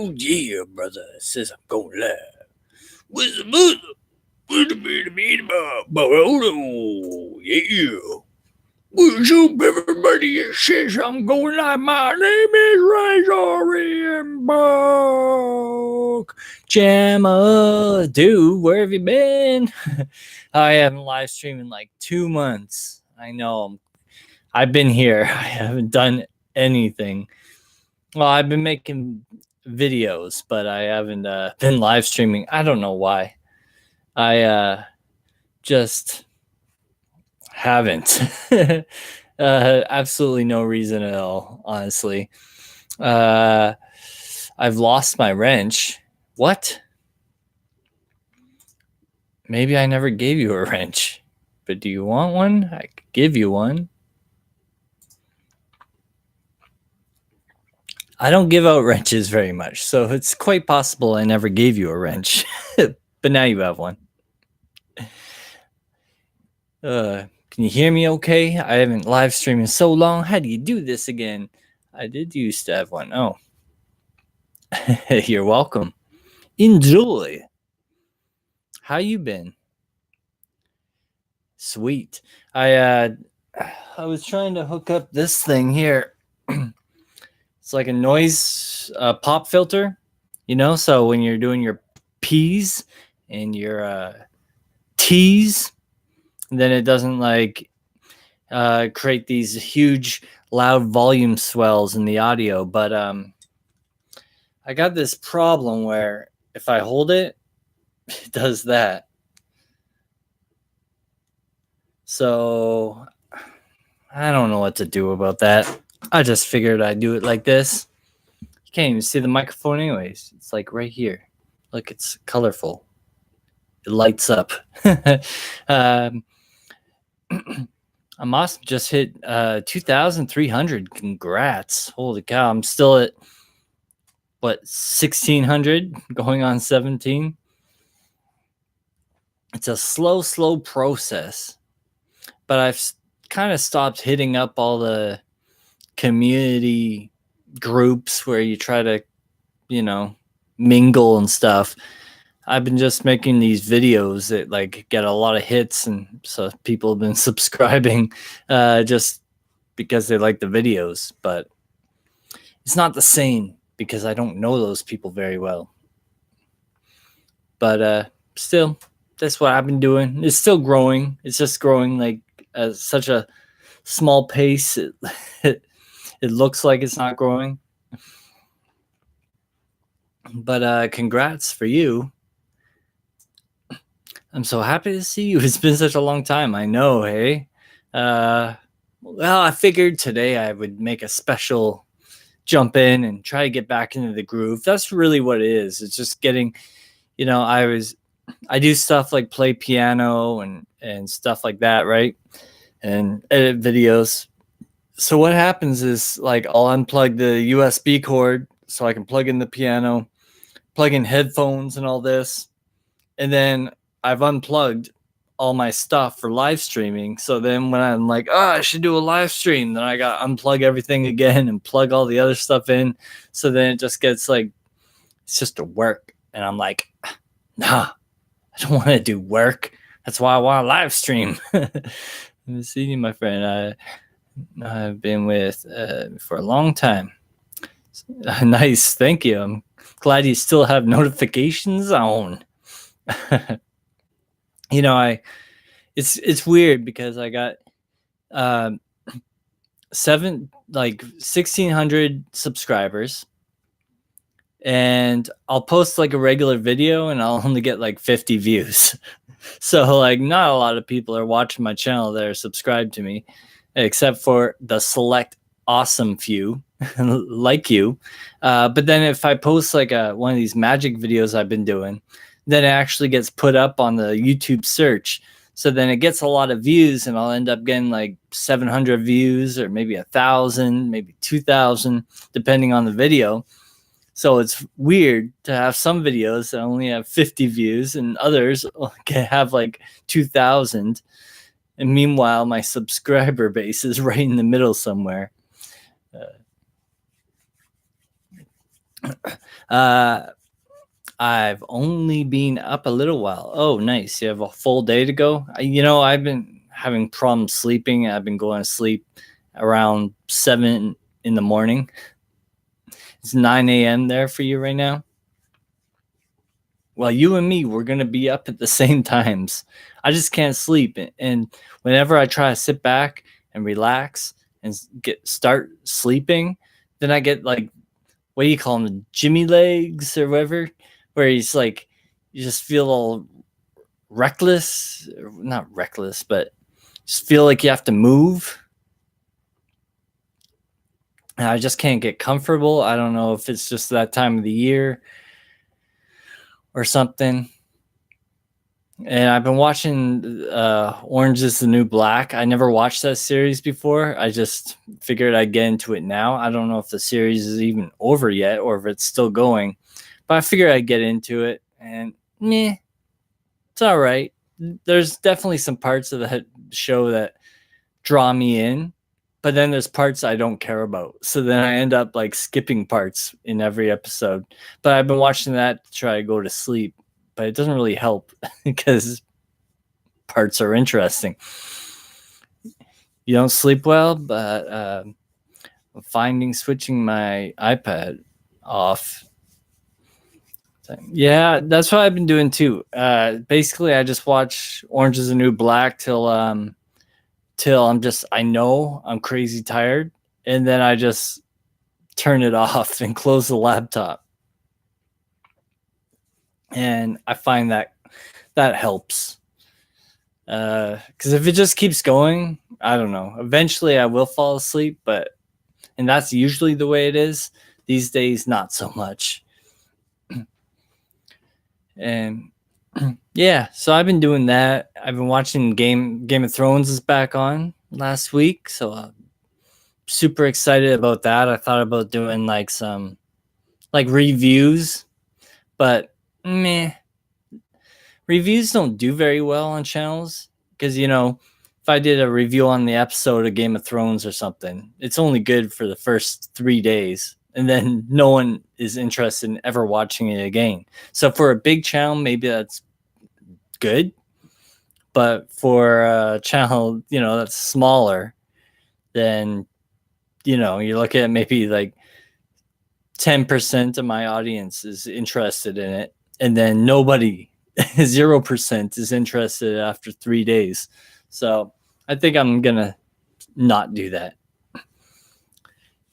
Oh yeah, brother. Says I'm going live. What's the buzzer? What's the yeah. What's up, everybody? It says I'm going live. My name is Razor and Buck. Jamma, dude, where have you been? I haven't live streamed in like 2 months. I know. I've been here. I haven't done anything. Well, I've been making videos, but I haven't been live streaming. I don't know why. I just haven't. Absolutely no reason at all, honestly. I've lost my wrench. What? Maybe I never gave you a wrench. But do you want one? I could give you one. I don't give out wrenches very much, so it's quite possible I never gave you a wrench. But now you have one. Can you hear me okay? I haven't live streamed in so long. How do you do this again? I did used to have one. Oh. You're welcome. Enjoy. How you been? Sweet. I was trying to hook up this thing here. It's like a noise pop filter, you know? So when you're doing your P's and your T's, then it doesn't like create these huge loud volume swells in the audio. But I got this problem where if I hold it, it does that. So I don't know what to do about that. I just figured I'd do it like this. You can't even see the microphone anyways. It's like right here. Look, it's colorful. It lights up. Amos just hit 2,300. Congrats. Holy cow. I'm still at, 1,600 going on 17. It's a slow process. But I've kind of stopped hitting up all the community groups where you try to, mingle and stuff. I've been just making these videos that like get a lot of hits, and so people have been subscribing just because they like the videos. But it's not the same because I don't know those people very well. But still, that's what I've been doing. It's still growing. It's just growing like at such a small pace. It looks like it's not growing. But congrats for you. I'm so happy to see you. It's been such a long time. I know, hey? Well, I figured today I would make a special jump in and try to get back into the groove. That's really what it is. It's just getting, I do stuff like play piano and stuff like that, right? And edit videos. So what happens is like I'll unplug the USB cord so I can plug in the piano, plug in headphones and all this. And then I've unplugged all my stuff for live streaming. So then when I'm like, I should do a live stream, then I got to unplug everything again and plug all the other stuff in. So then it just gets like, it's just a work. And I'm like, nah, I don't want to do work. That's why I want to live stream. I'm seeing you, my friend. I've been with for a long time. Nice. Thank you. I'm glad you still have notifications on. It's weird because I got 1,600 subscribers, and I'll post like a regular video and I'll only get like 50 views. So like not a lot of people are watching my channel that are subscribed to me, except for the select awesome few like you. But then if I post like one of these magic videos I've been doing, then it actually gets put up on the YouTube search. So then it gets a lot of views, and I'll end up getting like 700 views or maybe 1,000, maybe 2,000, depending on the video. So it's weird to have some videos that only have 50 views and others can have like 2,000. And meanwhile, my subscriber base is right in the middle somewhere. Uh, I've only been up a little while. Oh, nice. You have a full day to go. I've been having problems sleeping. I've been going to sleep around 7 in the morning. It's 9 a.m. there for you right now. Well, you and me, we're going to be up at the same times. I just can't sleep. And whenever I try to sit back and relax and start sleeping, then I get like, what do you call them? Jimmy legs or whatever, where he's like, you just feel all reckless, not reckless, but just feel like you have to move. And I just can't get comfortable. I don't know if it's just that time of the year or something. And I've been watching Orange is the New Black. I never watched that series before. I just figured I'd get into it now. I don't know if the series is even over yet or if it's still going, but I figured I'd get into it. And it's all right. There's definitely some parts of the show that draw me in, but then there's parts I don't care about. So then I end up like skipping parts in every episode. But I've been watching that to try to go to sleep, but it doesn't really help because parts are interesting. You don't sleep well, but switching my iPad off. Yeah, that's what I've been doing too. Basically, I just watch Orange is the New Black till I know I'm crazy tired, and then I just turn it off and close the laptop. And I find that helps. Because if it just keeps going, I don't know. Eventually, I will fall asleep, and that's usually the way it is. These days, not so much. And yeah, so I've been doing that. I've been watching Game of Thrones is back on last week, so I'm super excited about that. I thought about doing like some like reviews, but reviews don't do very well on channels because if I did a review on the episode of Game of Thrones or something, it's only good for the first 3 days, and then no one is interested in ever watching it again. So for a big channel, maybe that's good, but for a channel that's smaller, then you look at maybe like 10% of my audience is interested in it, and then nobody 0% is interested after 3 days. So I think I'm gonna not do that.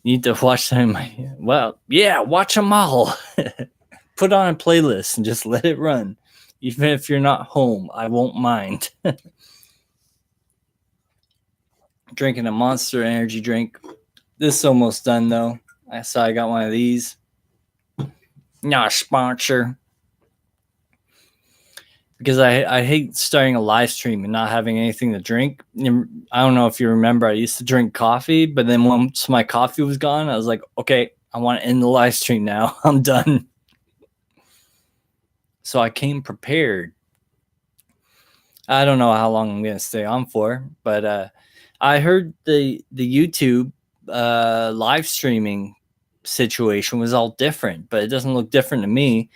Need to watch them. Well, yeah, watch them all. Put on a playlist and just let it run. Even if you're not home, I won't mind. Drinking a Monster energy drink. This is almost done though. I saw I got one of these. Not a sponsor. Because I hate starting a live stream and not having anything to drink. I don't know if you remember, I used to drink coffee, but then once my coffee was gone, I was like, okay, I want to end the live stream now. I'm done. So I came prepared. I don't know how long I'm going to stay on for, but I heard the YouTube live streaming situation was all different, but it doesn't look different to me.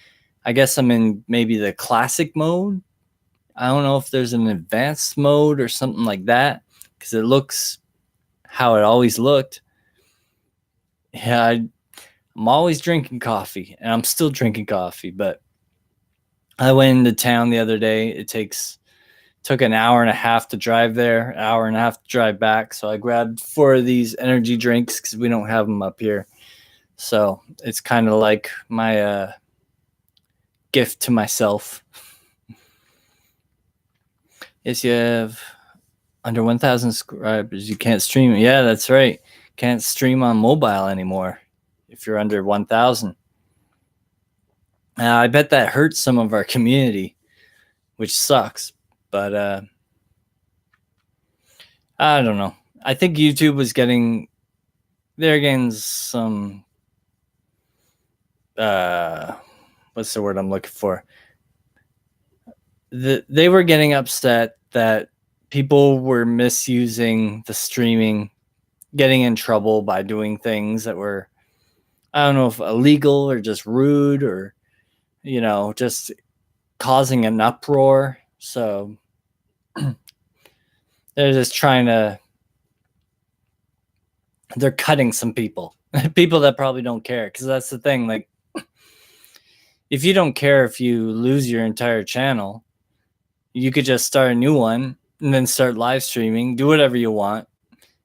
I guess I'm in maybe the classic mode. I don't know if there's an advanced mode or something like that, because it looks how it always looked. Yeah, I'm always drinking coffee, and I'm still drinking coffee, but I went into town the other day. It took an hour and a half to drive there, an hour and a half to drive back. So I grabbed 4 of these energy drinks because we don't have them up here. So it's kind of like my gift to myself. Yes, you have under 1,000 subscribers. You can't stream. Yeah, that's right. Can't stream on mobile anymore if you're under 1,000. I bet that hurts some of our community, which sucks. But I don't know. I think YouTube was getting some what's the word I'm looking for? They were getting upset that people were misusing the streaming, getting in trouble by doing things that were I don't know if illegal or just rude or, just causing an uproar. So they're just they're cutting some people, people that probably don't care. Cause that's the thing. Like, if you don't care if you lose your entire channel, you could just start a new one and then start live streaming, do whatever you want,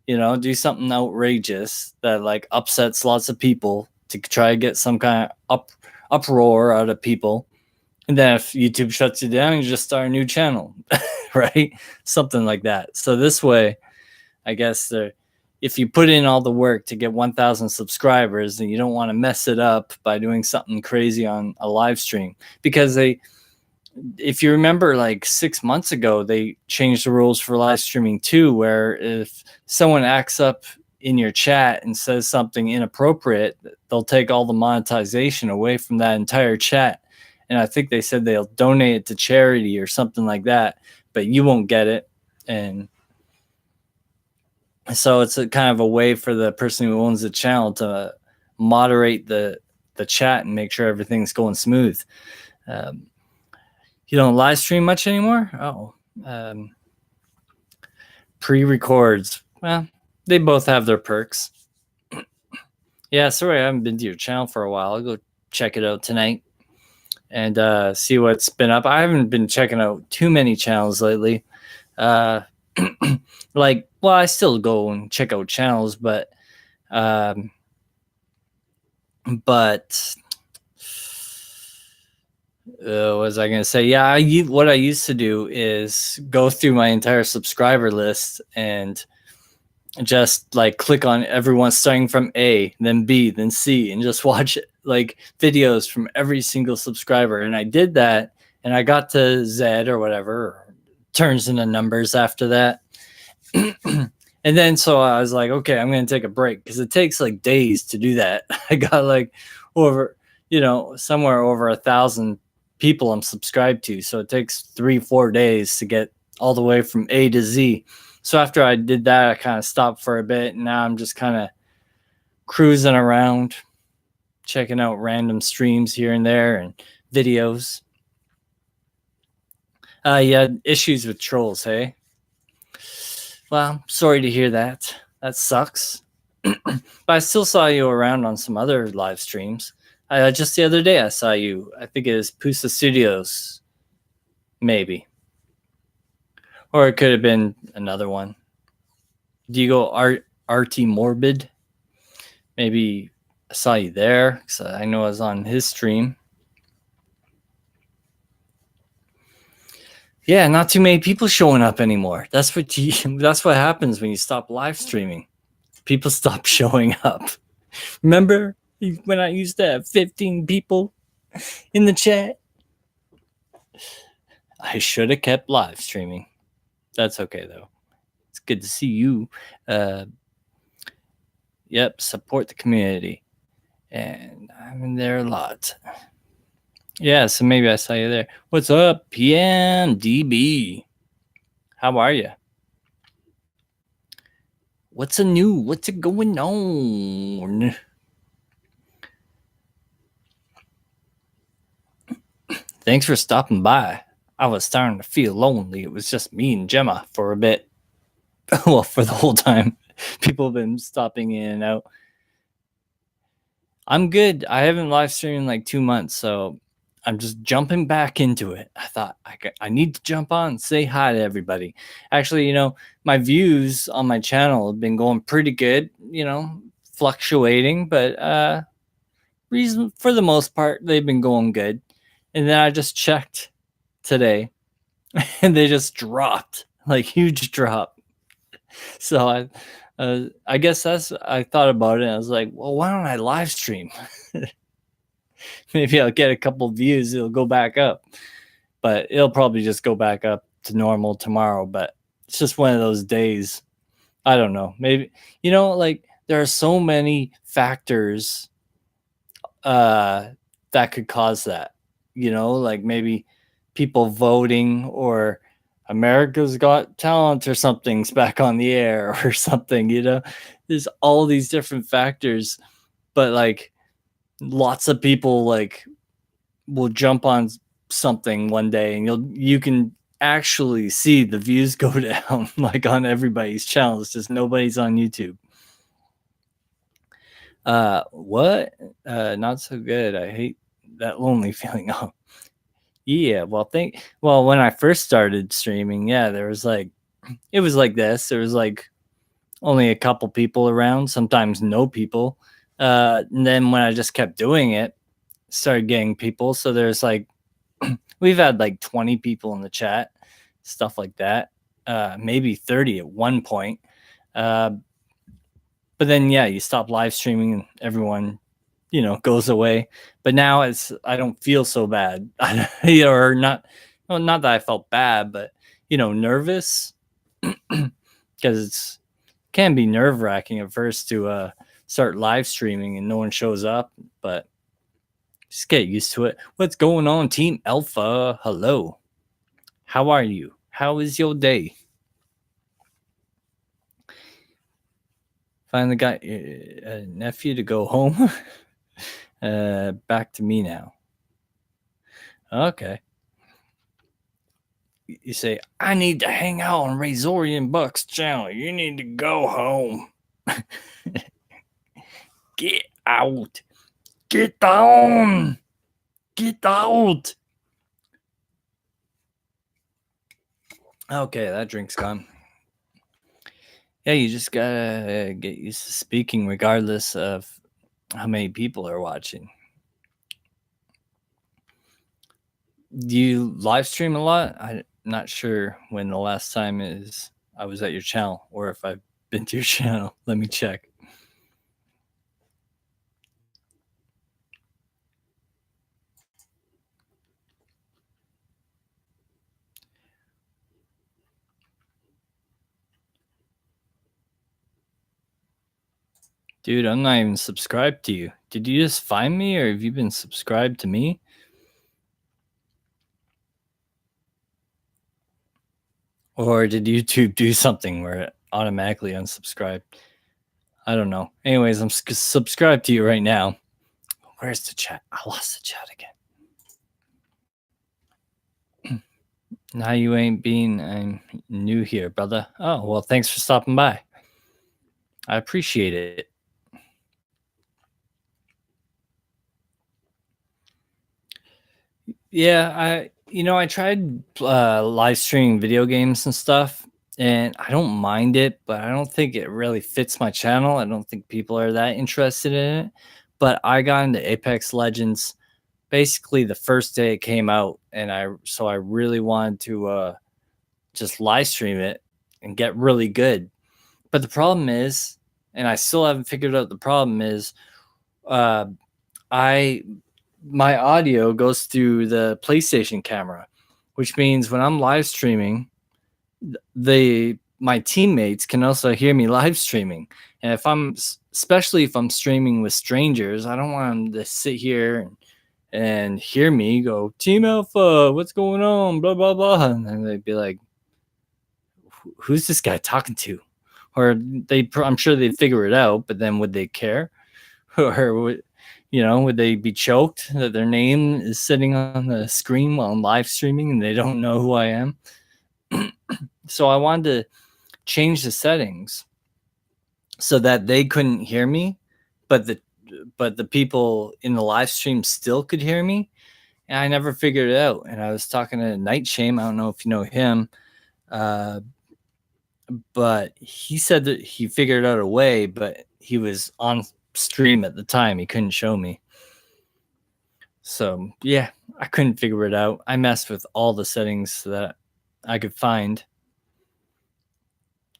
do something outrageous that like upsets lots of people to try to get some kind of uproar out of people. And then if YouTube shuts you down, you just start a new channel, right? Something like that. So this way, I guess if you put in all the work to get 1,000 subscribers, and you don't want to mess it up by doing something crazy on a live stream, because if you remember, like 6 months ago, they changed the rules for live streaming too, where if someone acts up in your chat and says something inappropriate, they'll take all the monetization away from that entire chat. And I think they said they'll donate it to charity or something like that, but you won't get it. And so it's a kind of a way for the person who owns the channel to moderate the chat and make sure everything's going smooth. You don't live stream much anymore? Oh, pre-records. Well, they both have their perks. Yeah, sorry, I haven't been to your channel for a while. I'll go check it out tonight and see what's been up. I haven't been checking out too many channels lately. Well, I still go and check out channels, but what was I going to say? Yeah, what I used to do is go through my entire subscriber list and just like click on everyone starting from A, then B, then C, and just watch like videos from every single subscriber. And I did that, and I got to Z or whatever, turns into numbers after that. And then so I was like, okay, I'm going to take a break because it takes like days to do that. I got like over, somewhere over 1,000 people I'm subscribed to. So it takes 3-4 days to get all the way from A to Z. So after I did that, I kind of stopped for a bit. And now I'm just kind of cruising around, checking out random streams here and there and videos. Yeah, issues with trolls, hey? Well, sorry to hear that. That sucks. But I still saw you around on some other live streams. Just the other day, I saw you. I think it was Pusa Studios, maybe. Or it could have been another one. Do you go RT Morbid? Maybe I saw you there, because I know I was on his stream. Yeah, not too many people showing up anymore. That's what happens when you stop live streaming. People stop showing up. Remember when I used to have 15 people in the chat? I should have kept live streaming. That's okay, though. It's good to see you. Yep, support the community. And I'm in there a lot. Yeah, so maybe I saw you there. What's up, PMDB? How are you? What's it going on? Thanks for stopping by. I was starting to feel lonely. It was just me and Gemma for a bit. Well, for the whole time. People have been stopping in and out. I'm good. I haven't live streamed in like 2 months, so I'm just jumping back into it. I thought I need to jump on and say hi to everybody. Actually, my views on my channel have been going pretty good, fluctuating, but reason for the most part, they've been going good. And then I just checked today and they just dropped, like huge drop. So I guess I thought about it and I was like, well, why don't I live stream? Maybe I'll get a couple views. It'll go back up, but it'll probably just go back up to normal tomorrow. But it's just one of those days. I don't know. Maybe, like there are so many factors that could cause that, like maybe people voting or America's Got Talent or something's back on the air or something, there's all these different factors, but like lots of people like will jump on something one day and you can actually see the views go down like on everybody's channel. It's just nobody's on YouTube. What? Not so good. I hate that lonely feeling. Oh, yeah. Well, when I first started streaming, yeah, there was like, it was like this. There was like only a couple people around, sometimes no people. And then when I just kept doing it, started getting people. So there's like, we've had like 20 people in the chat, stuff like that. Maybe 30 at one point. Uh, but then, yeah, you stop live streaming and everyone, goes away. But now I don't feel so bad. Or not, well, not that I felt bad, but, nervous because it's can be nerve wracking at first to start live streaming and no one shows up, but just get used to it. What's going on, Team Alpha? Hello. How are you? How is your day? Finally got a nephew to go home. Back to me now. Okay. You say, I need to hang out on Razorian Buck's channel. You need to go home. Get out. Get down. Get out. Okay, that drink's gone. Yeah, you just gotta get used to speaking regardless of how many people are watching. Do you live stream a lot? I'm not sure when the last time is I was at your channel or if I've been to your channel. Let me check. Dude, I'm not even subscribed to you. Did you just find me or have you been subscribed to me? Or did YouTube do something where it automatically unsubscribed? I don't know. Anyways, I'm subscribed to you right now. Where's the chat? I lost the chat again. Now you ain't been. I'm new here, brother. Oh, well, thanks for stopping by. I appreciate it. Yeah, I tried live streaming video games and stuff, and I don't mind it, but I don't think it really fits my channel. I don't think people are that interested in it. But I got into Apex Legends basically the first day it came out, and I really wanted to just live stream it and get really good. But the problem is, and I still haven't figured out the problem is, uh, I my audio goes through the PlayStation camera, which means when I'm live streaming, my teammates can also hear me live streaming. And especially if I'm streaming with strangers, I don't want them to sit here and hear me go, Team Alpha, what's going on? Blah blah blah. And then they'd be like, who's this guy talking to? Or I'm sure they'd figure it out, but then would they care? Or would they be choked that their name is sitting on the screen while I'm live streaming and they don't know who I am? So I wanted to change the settings so that they couldn't hear me, but the people in the live stream still could hear me. And I never figured it out. And I was talking to Night Shame. I don't know if you know him, but he said that he figured out a way, but he was on stream at the time. He couldn't show me. So yeah, I couldn't figure it out. I messed with all the settings that I could find.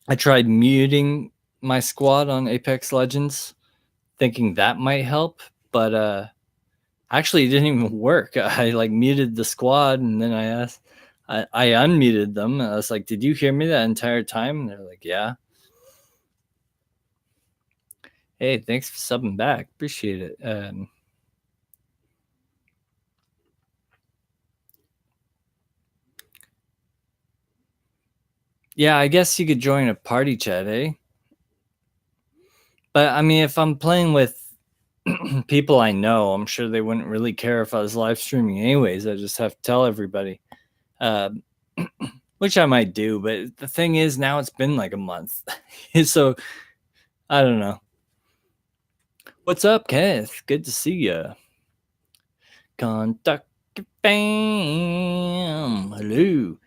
I tried muting my squad on Apex Legends, thinking that might help, but actually it didn't even work. I like muted the squad and then I unmuted them. I was like, did you hear me that entire time? And they're like, yeah. Hey, thanks for subbing back. Appreciate it. Yeah, I guess you could join a party chat, eh? But I mean, if I'm playing with people I know, I'm sure they wouldn't really care if I was live streaming anyways. I just have to tell everybody, uh, which I might do. But the thing is, now it's been like a month, so I don't know. What's up, Kenneth? Good to see you. Kentucky fam, hello.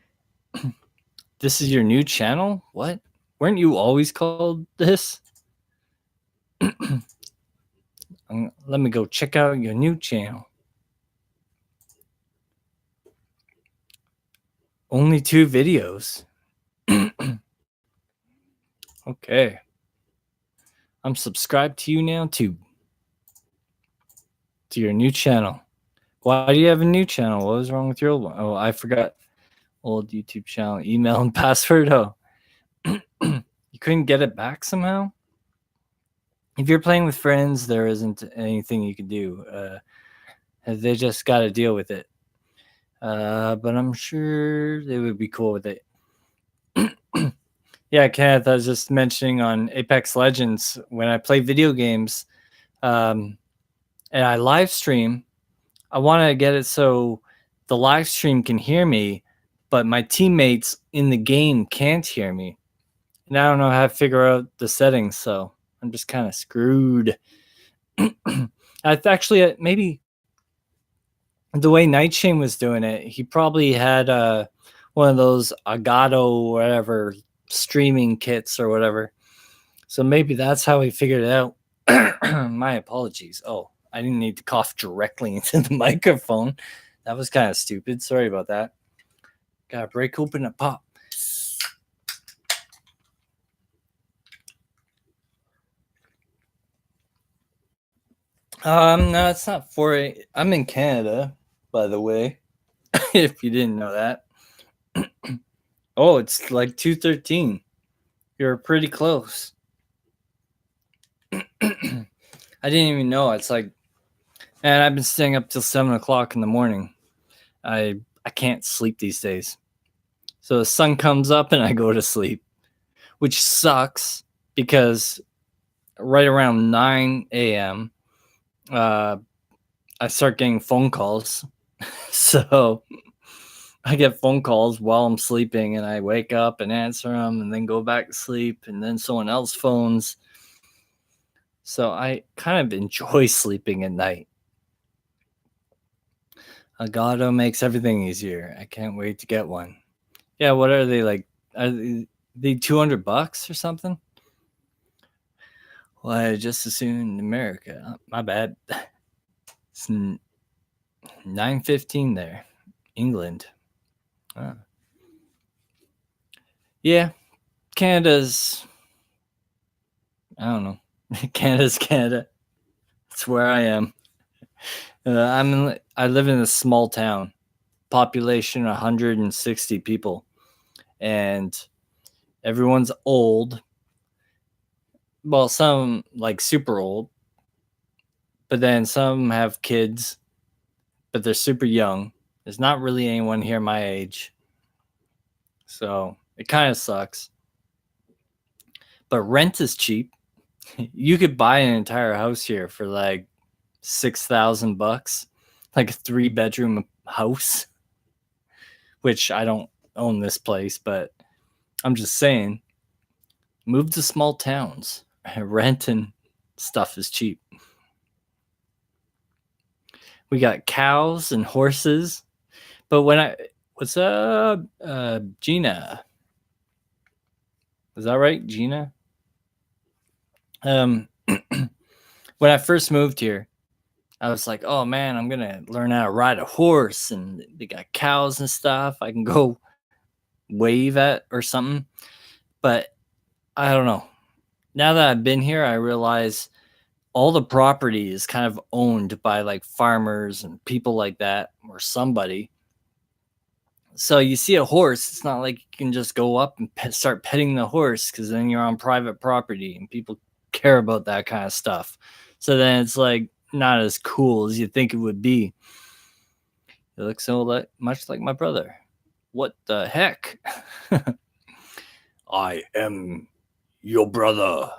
This is your new channel? What? Weren't you always called this? Let me go check out your new channel. Only 2 videos. Okay. I'm subscribed to you now too. To your new channel. Why do you have a new channel? What was wrong with your old one? Oh, I forgot. Old YouTube channel, email and password. Oh. You couldn't get it back somehow? If you're playing with friends, there isn't anything you can do. They just got to deal with it. But I'm sure they would be cool with it. Yeah, Kenneth, I was just mentioning on Apex Legends, when I play video games and I live stream, I want to get it so the live stream can hear me, but my teammates in the game can't hear me. And I don't know how to figure out the settings, so I'm just kind of screwed. I actually maybe the way Nightshade was doing it, he probably had one of those Elgato whatever streaming kits or whatever. So maybe that's how he figured it out. My apologies. Oh, I didn't need to cough directly into the microphone. That was kind of stupid. Sorry about that. Gotta break open a pop. No, it's not 4 I'm in Canada, by the way. If you didn't know that. Oh, it's like 2:13. You're pretty close. I didn't even know. It's like, man, I've been staying up till 7 o'clock in the morning. I can't sleep these days. So the sun comes up and I go to sleep, which sucks because right around 9 a.m. I start getting phone calls. So I get phone calls while I'm sleeping and I wake up and answer them and then go back to sleep and then someone else phones. So I kind of enjoy sleeping at night. Elgato makes everything easier. I can't wait to get one. Yeah, what are they like? Are they $200 or something? Well, I just assumed America. My bad. It's 9:15 there, England. Yeah, Canada's. I don't know. Canada's Canada. It's where I am. I live in a small town, population 160 people, and everyone's old. Well, some like super old, but then some have kids, but they're super young. There's not really anyone here my age, so it kind of sucks. But rent is cheap. You could buy an entire house here for like $6,000, like a 3-bedroom house. Which I don't own this place, but I'm just saying, move to small towns. Rent and stuff is cheap. We got cows and horses, but what's up, Gina? Is that right, Gina? When I first moved here, I was like, oh man, I'm gonna learn how to ride a horse, and they got cows and stuff. I can go wave at or something. But I don't know. Now that I've been here, I realize all the property is kind of owned by like farmers and people like that or somebody. So you see a horse, it's not like you can just go up and start petting the horse because then you're on private property and people care about that kind of stuff. So then it's like not as cool as you think it would be. It looks so much like my brother. What the heck? I am your brother.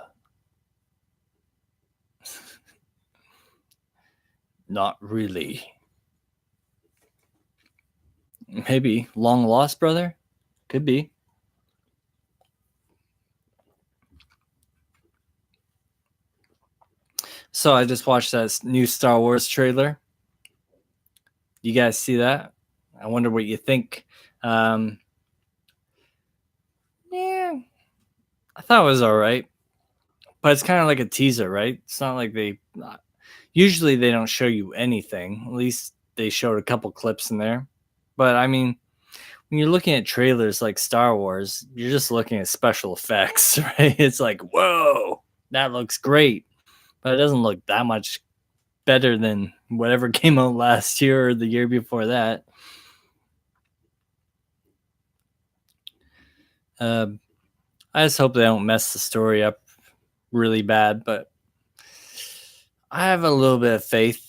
Not really. Maybe long lost brother? Could be. So I just watched that new Star Wars trailer. You guys see that? I wonder what you think. Um, yeah, I thought it was all right, but it's kind of like a teaser, right? It's not like they usually they don't show you anything. At least they showed a couple clips in there. But I mean, when you're looking at trailers like Star Wars, you're just looking at special effects, right? It's like, whoa, that looks great, but it doesn't look that much better than whatever came out last year or the year before that. I just hope they don't mess the story up really bad, but I have a little bit of faith.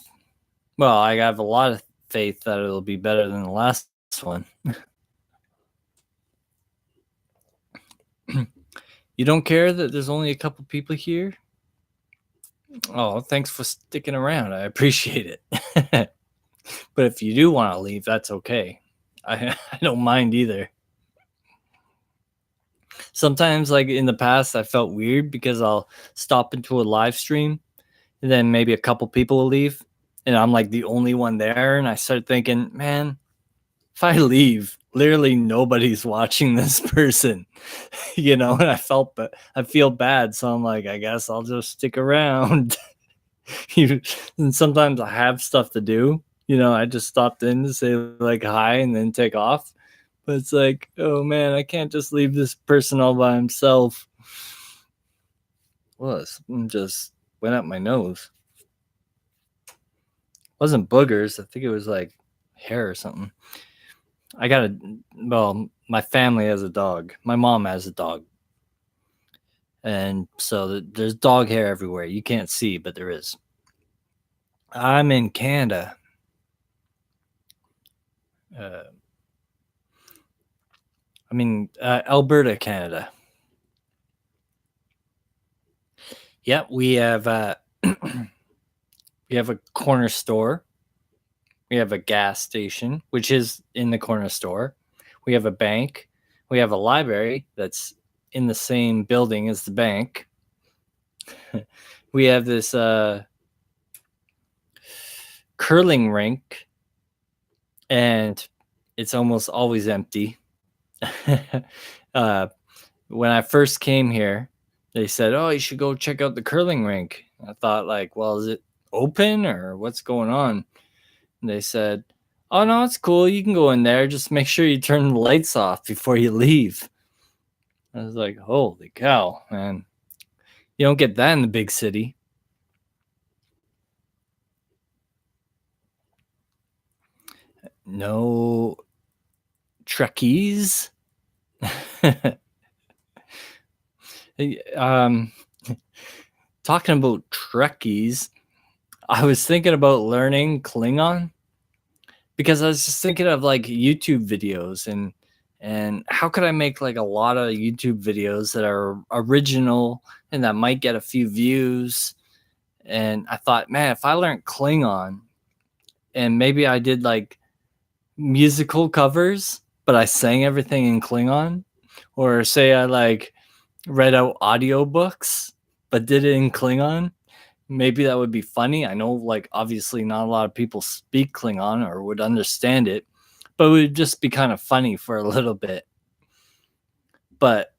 Well, I have a lot of faith that it'll be better than the last one. You don't care that there's only a couple people here? Oh, thanks for sticking around. I appreciate it. But if you do want to leave, that's okay. I don't mind either. Sometimes, like in the past, I felt weird because I'll stop into a live stream and then maybe a couple people will leave and I'm like the only one there. And I start thinking, man, if I leave, literally nobody's watching this person, you know, and I feel bad. So I'm like, I guess I'll just stick around. And sometimes I have stuff to do. You know, I just stopped in to say like hi and then take off. But it's like, oh man, I can't just leave this person all by himself. Well, something just went up my nose. It wasn't boogers. I think it was like hair or something. Well, my family has a dog. My mom has a dog. And so there's dog hair everywhere. You can't see, but there is. I'm in Canada. Alberta, Canada. Yep, we have we have a corner store. We have a gas station, which is in the corner store. We have a bank. We have a library that's in the same building as the bank. We have this curling rink, and it's almost always empty. When I first came here, they said, "Oh, you should go check out the curling rink." I thought, like, well, is it open or what's going on? And they said, "Oh no, it's cool. You can go in there. Just make sure you turn the lights off before you leave." I was like, "Holy cow, man! You don't get that in the big city." No Trekkies. um, Talking about Trekkies, I was thinking about learning Klingon because I was just thinking of like YouTube videos and how could I make like a lot of YouTube videos that are original and that might get a few views. And I thought, man, if I learned Klingon and maybe I did like musical covers, but I sang everything in Klingon, or say I like read out audiobooks but did it in Klingon, maybe that would be funny. I know, like, obviously not a lot of people speak Klingon or would understand it, but it would just be kind of funny for a little bit. But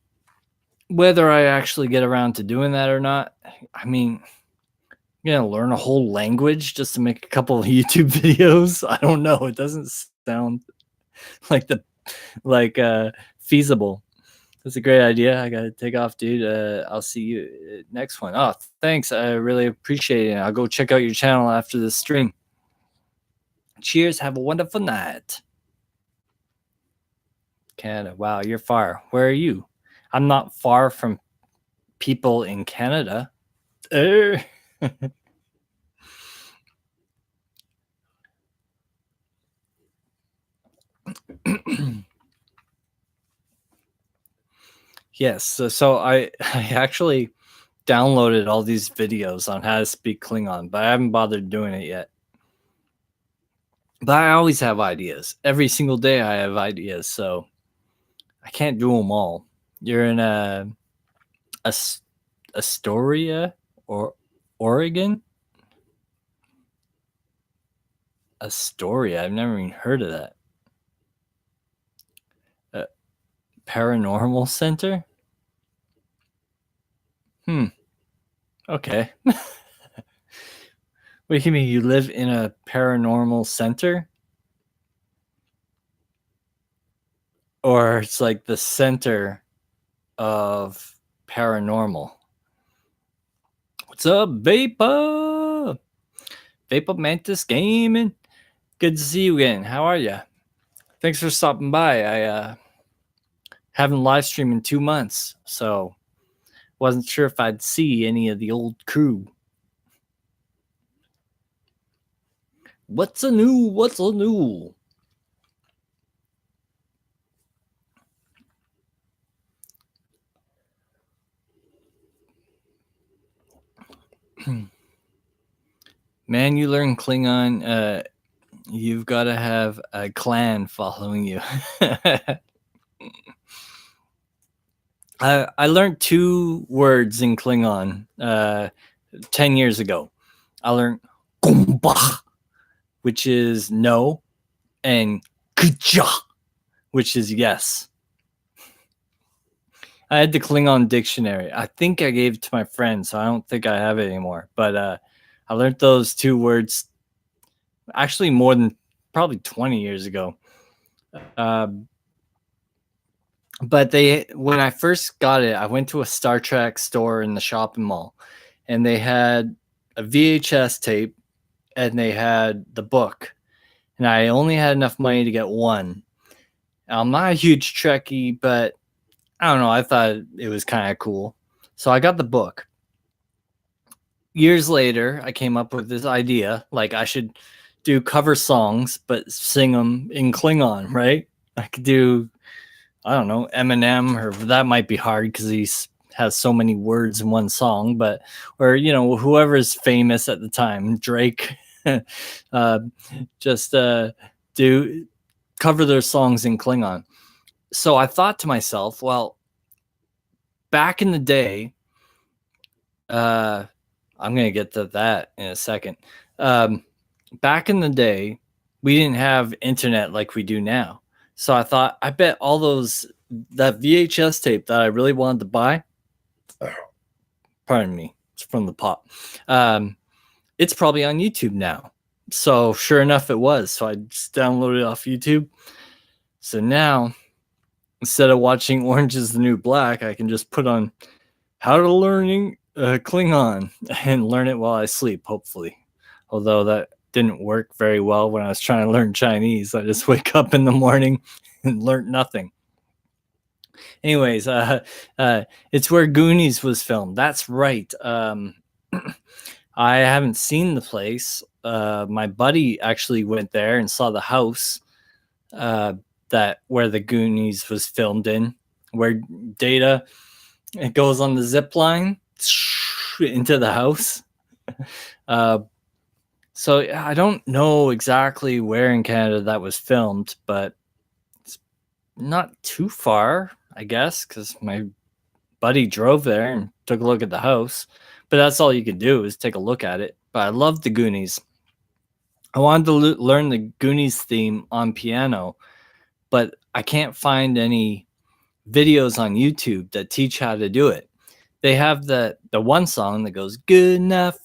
whether I actually get around to doing that or not, I mean, I'm gonna learn a whole language just to make a couple of YouTube videos. I don't know. It doesn't sound like feasible. That's a great idea. I gotta take off, dude. I'll see you next one. Oh, thanks. I really appreciate it. I'll go check out your channel after this stream. Cheers. Have a wonderful night. Canada. Wow, you're far. Where are you? I'm not far from people in Canada. Yes. So I actually downloaded all these videos on how to speak Klingon, but I haven't bothered doing it yet. But I always have ideas. Every single day I have ideas, so I can't do them all. You're in a Astoria or Oregon? Astoria. I've never even heard of that. A paranormal center? Hmm. Okay. What do you mean you live in a paranormal center? Or it's like the center of paranormal? What's up, Vapor? Vapor Mantis Gaming. Good to see you again. How are you? Thanks for stopping by. I haven't live streamed in 2 months, so wasn't sure if I'd see any of the old crew. What's a new? What's a new? Man, you learn Klingon. You've got to have a clan following you. I learned 2 words in Klingon 10 years ago. I learned Gumba, which is no, and Kja, which is yes. I had the Klingon dictionary. I think I gave it to my friend, so I don't think I have it anymore. But I learned those 2 words actually more than probably 20 years ago. But when I first got it, I went to a Star Trek store in the shopping mall, and they had a VHS tape and they had the book, and I only had enough money to get one. I'm not a huge Trekkie, but I don't know. I thought it was kind of cool, so I got the book. Years later, I came up with this idea, like I should do cover songs but sing them in Klingon, right? I could do, I don't know, Eminem, or that might be hard because he has so many words in one song, but, or, whoever's famous at the time, Drake, uh, just do cover their songs in Klingon. So I thought to myself, well, back in the day, I'm going to get to that in a second. Back in the day, we didn't have internet like we do now. So I thought, I bet all that VHS tape that I really wanted to buy, pardon me, it's from the pop. It's probably on YouTube now. So sure enough, it was. So I just downloaded it off YouTube. So now, instead of watching Orange is the New Black, I can just put on how to learning Klingon and learn it while I sleep, hopefully. Although that didn't work very well when I was trying to learn Chinese. I just wake up in the morning and learn nothing. Anyways, it's where Goonies was filmed. That's right. I haven't seen the place. My buddy actually went there and saw the house that where the Goonies was filmed in, where Data, it goes on the zip line into the house. So I don't know exactly where in Canada that was filmed, but it's not too far, I guess, because my buddy drove there and took a look at the house. But that's all you could do is take a look at it. But I love the Goonies. I wanted to learn the Goonies theme on piano, but I can't find any videos on YouTube that teach how to do it. They have the one song that goes, good enough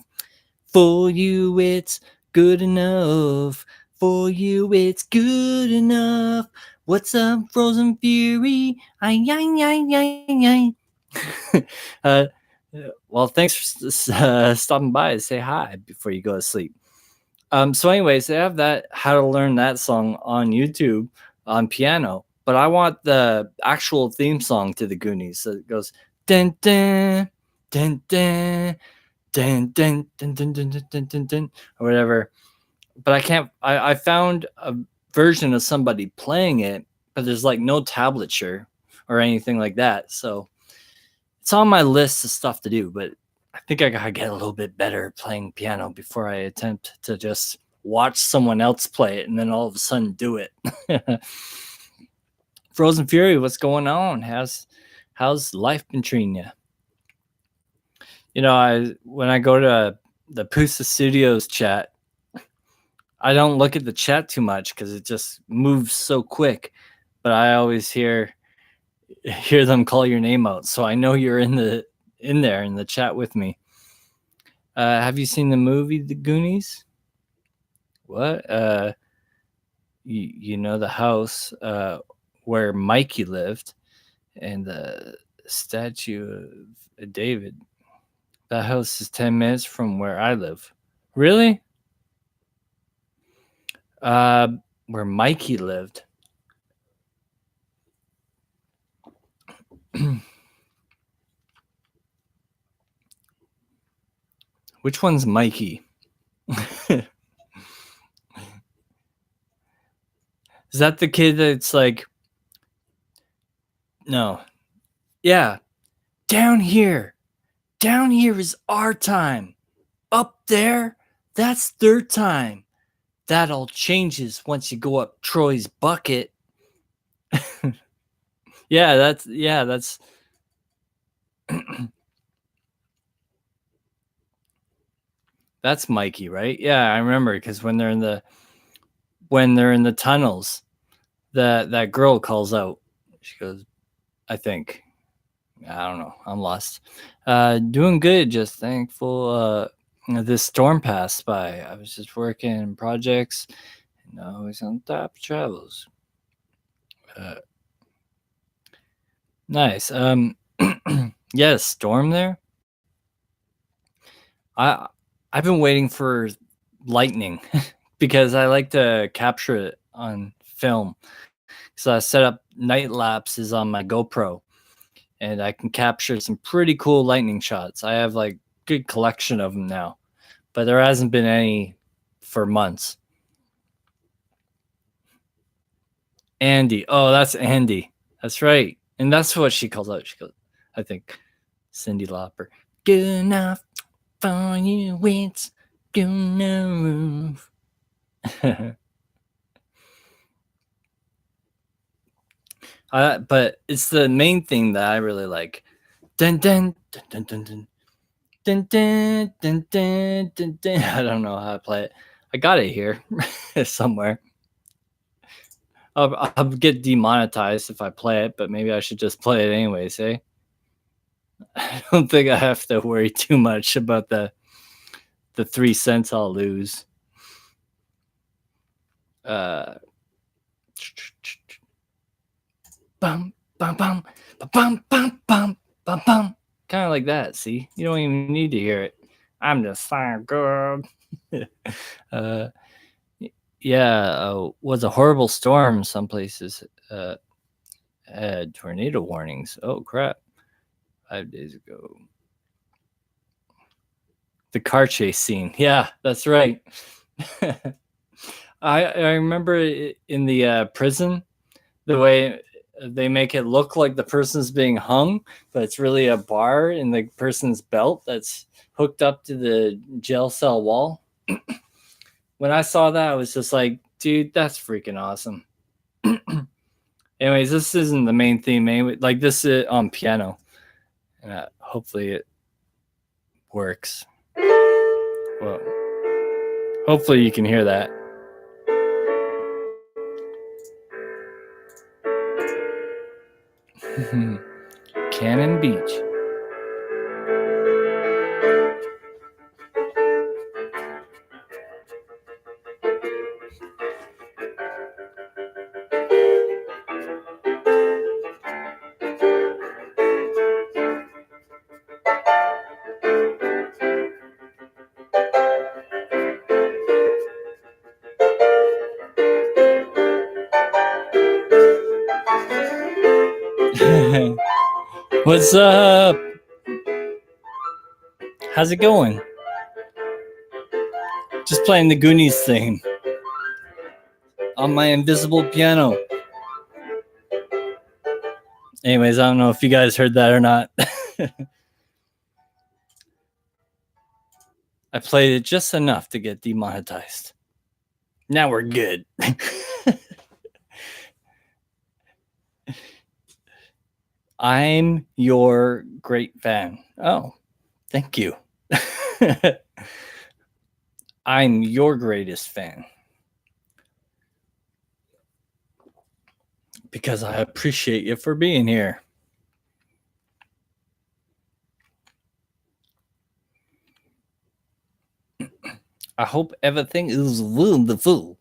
for you, it's good enough for you, it's good enough. What's up, Frozen Fury? Ay, ay, ay, ay, ay. Well, thanks for stopping by to say hi before you go to sleep. So anyways, they have that how to learn that song on YouTube on piano, but I want the actual theme song to the Goonies. So it goes dun dun dun dun dun dun dun dun dun dun dun dun or whatever. But I can't. I found a version of somebody playing it, but there's like no tablature or anything like that. So it's on my list of stuff to do, but I think I gotta get a little bit better at playing piano before I attempt to just watch someone else play it and then all of a sudden do it. Frozen Fury, what's going on? How's life been treating you? You know, when I go to the Pusa Studios chat, I don't look at the chat too much because it just moves so quick. But I always hear them call your name out, so I know you're in there in the chat with me. Have you seen the movie The Goonies? What? You know the house where Mikey lived, and the statue of David. That house is 10 minutes from where I live. Really? Where Mikey lived. Which one's Mikey? Is that the kid that's like, no. Yeah. Down here is our time. Up there, that's their time. That all changes once you go up Troy's bucket. that's that's Mikey, right? Yeah, I remember because when they're in the tunnels, that girl calls out. She goes, I think. I don't know. I'm lost. Doing good. Just thankful. This storm passed by. I was just working projects, and always on top of travels. Nice. Yes, storm there. I've been waiting for lightning because I like to capture it on film. So I set up night lapses on my GoPro, and I can capture some pretty cool lightning shots. I have like good collection of them now, but there hasn't been any for months. Andy. Oh, that's Andy. That's right. And that's what she calls out. She goes, I think, Cyndi Lauper. Good enough for you, it's gonna move. But it's the main thing that I really like. Dun dun dun dun dun dun. Dun, dun, dun, dun, dun, dun. I don't know how to play it. I got it here somewhere. I'll get demonetized if I play it, but maybe I should just play it anyways, eh? I don't think I have to worry too much about the 3 cents I'll lose. Bum bum bum bum bum bum bum bum bum. Kind of like that. See, you don't even need to hear it. I'm just so good. Was a horrible storm. Some places had tornado warnings. Oh crap! 5 days ago. The car chase scene. Yeah, that's right. I remember in the prison, the way they make it look like the person's being hung, but it's really a bar in the person's belt that's hooked up to the jail cell wall. When I saw that, I was just like, dude, that's freaking awesome. Anyways, this isn't the main theme. Like this is on piano. And hopefully it works. Well, hopefully you can hear that. Cannon Beach. What's up? How's it going? Just playing the Goonies theme on my invisible piano. Anyways, I don't know if you guys heard that or not. I played it just enough to get demonetized. Now we're good. I'm your great fan. Oh, thank you. I'm your greatest fan. Because I appreciate you for being here. I hope everything is wonderful.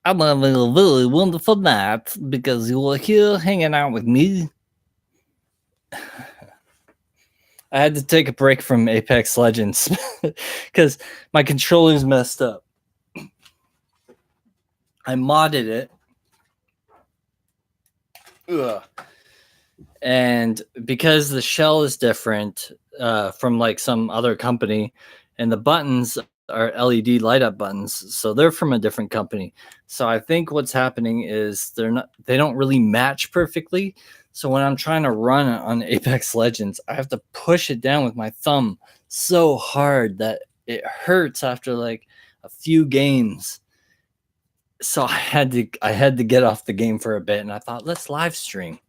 I'm having a very wonderful night because you are here hanging out with me. I had to take a break from Apex Legends because my controller's messed up. I modded it. Ugh. And because the shell is different from like some other company, and the buttons are LED light up buttons, so they're from a different company. So I think what's happening is they don't really match perfectly. So when I'm trying to run on Apex Legends, I have to push it down with my thumb so hard that it hurts after like a few games. So I had to get off the game for a bit, and I thought, let's live stream.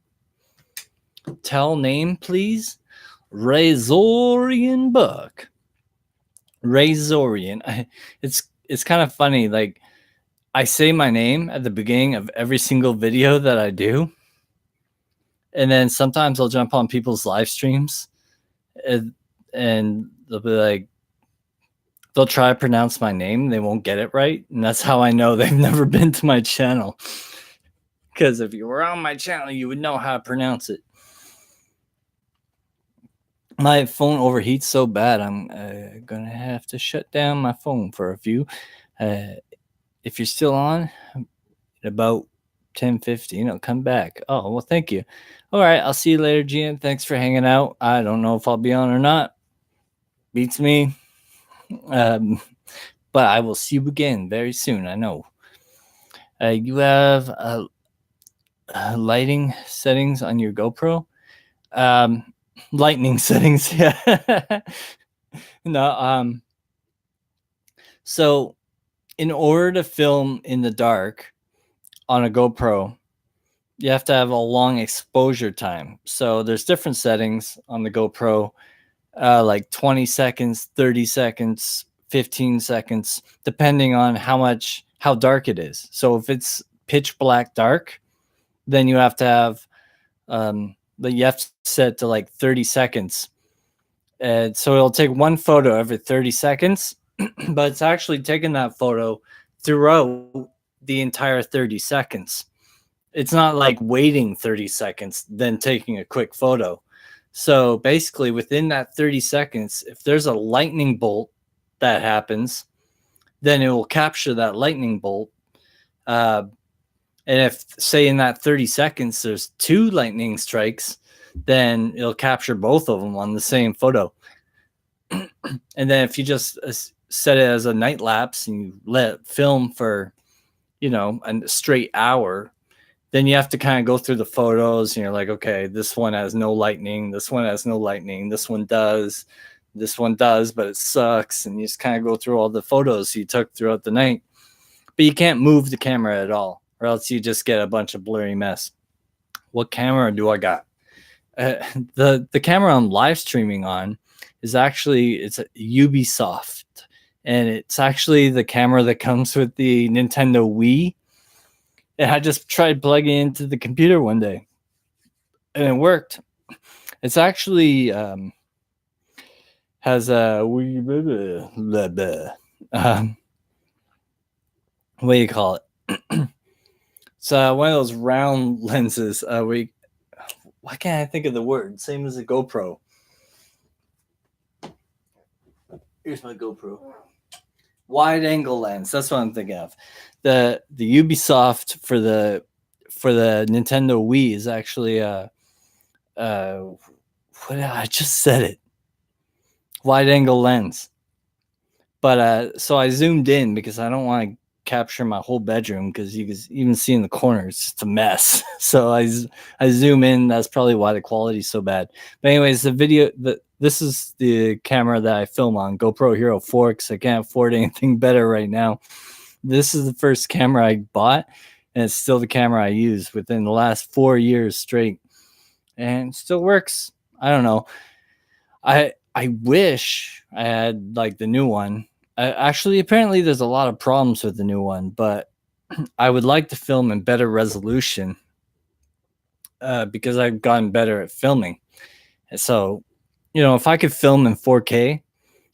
Tell name, please. Razorian Buck. Razorian. It's kind of funny. Like I say my name at the beginning of every single video that I do, and then sometimes I'll jump on people's live streams, and they'll be like, they'll try to pronounce my name, they won't get it right, and that's how I know they've never been to my channel. Because if you were on my channel, you would know how to pronounce it. My phone overheats so bad, I'm gonna have to shut down my phone for a few. If you're still on, in about 10:15, I'll come back. Oh, well, thank you. All right, I'll see you later, Gian. Thanks for hanging out. I don't know if I'll be on or not. Beats me. But I will see you again very soon, I know. You have lighting settings on your GoPro? Lightning settings, yeah. No, so in order to film in the dark on a GoPro, you have to have a long exposure time. So there's different settings on the GoPro, like 20 seconds, 30 seconds, 15 seconds, depending on how dark it is. So if it's pitch black dark, then you have to have you have to set to like 30 seconds. And so it'll take one photo every 30 seconds, but it's actually taking that photo throughout the entire 30 seconds. It's not like waiting 30 seconds, then taking a quick photo. So basically, within that 30 seconds, if there's a lightning bolt that happens, then it will capture that lightning bolt. And if, say, in that 30 seconds, there's 2 lightning strikes, then it'll capture both of them on the same photo. And then if you just set it as a night lapse and you let it film for, a straight hour, then you have to kind of go through the photos and you're like, okay, this one has no lightning. This one has no lightning. This one does, but it sucks. And you just kind of go through all the photos you took throughout the night, but you can't move the camera at all, or else you just get a bunch of blurry mess. What camera do I got? The camera I'm live streaming on is actually, it's a Ubisoft, and it's actually the camera that comes with the Nintendo Wii. And I just tried plugging it into the computer one day, and it worked. It's actually has a what do you call it? It's one of those round lenses. Why can't I think of the word? Same as a GoPro. Here's my GoPro. Wide angle lens. That's what I'm thinking of. The Ubisoft for the Nintendo Wii is actually what I just said it. Wide angle lens. But so I zoomed in because I don't want to capture my whole bedroom, because you can even see in the corner it's just a mess. So I zoom in. That's probably why the quality is so bad. But anyways, this is the camera that I film on, GoPro Hero 4, because I can't afford anything better right now. This is the first camera I bought, and it's still the camera I use within the last 4 years straight, and it still works. I don't know. I wish I had like the new one. Actually, apparently, there's a lot of problems with the new one, but I would like to film in better resolution because I've gotten better at filming. So, if I could film in 4K,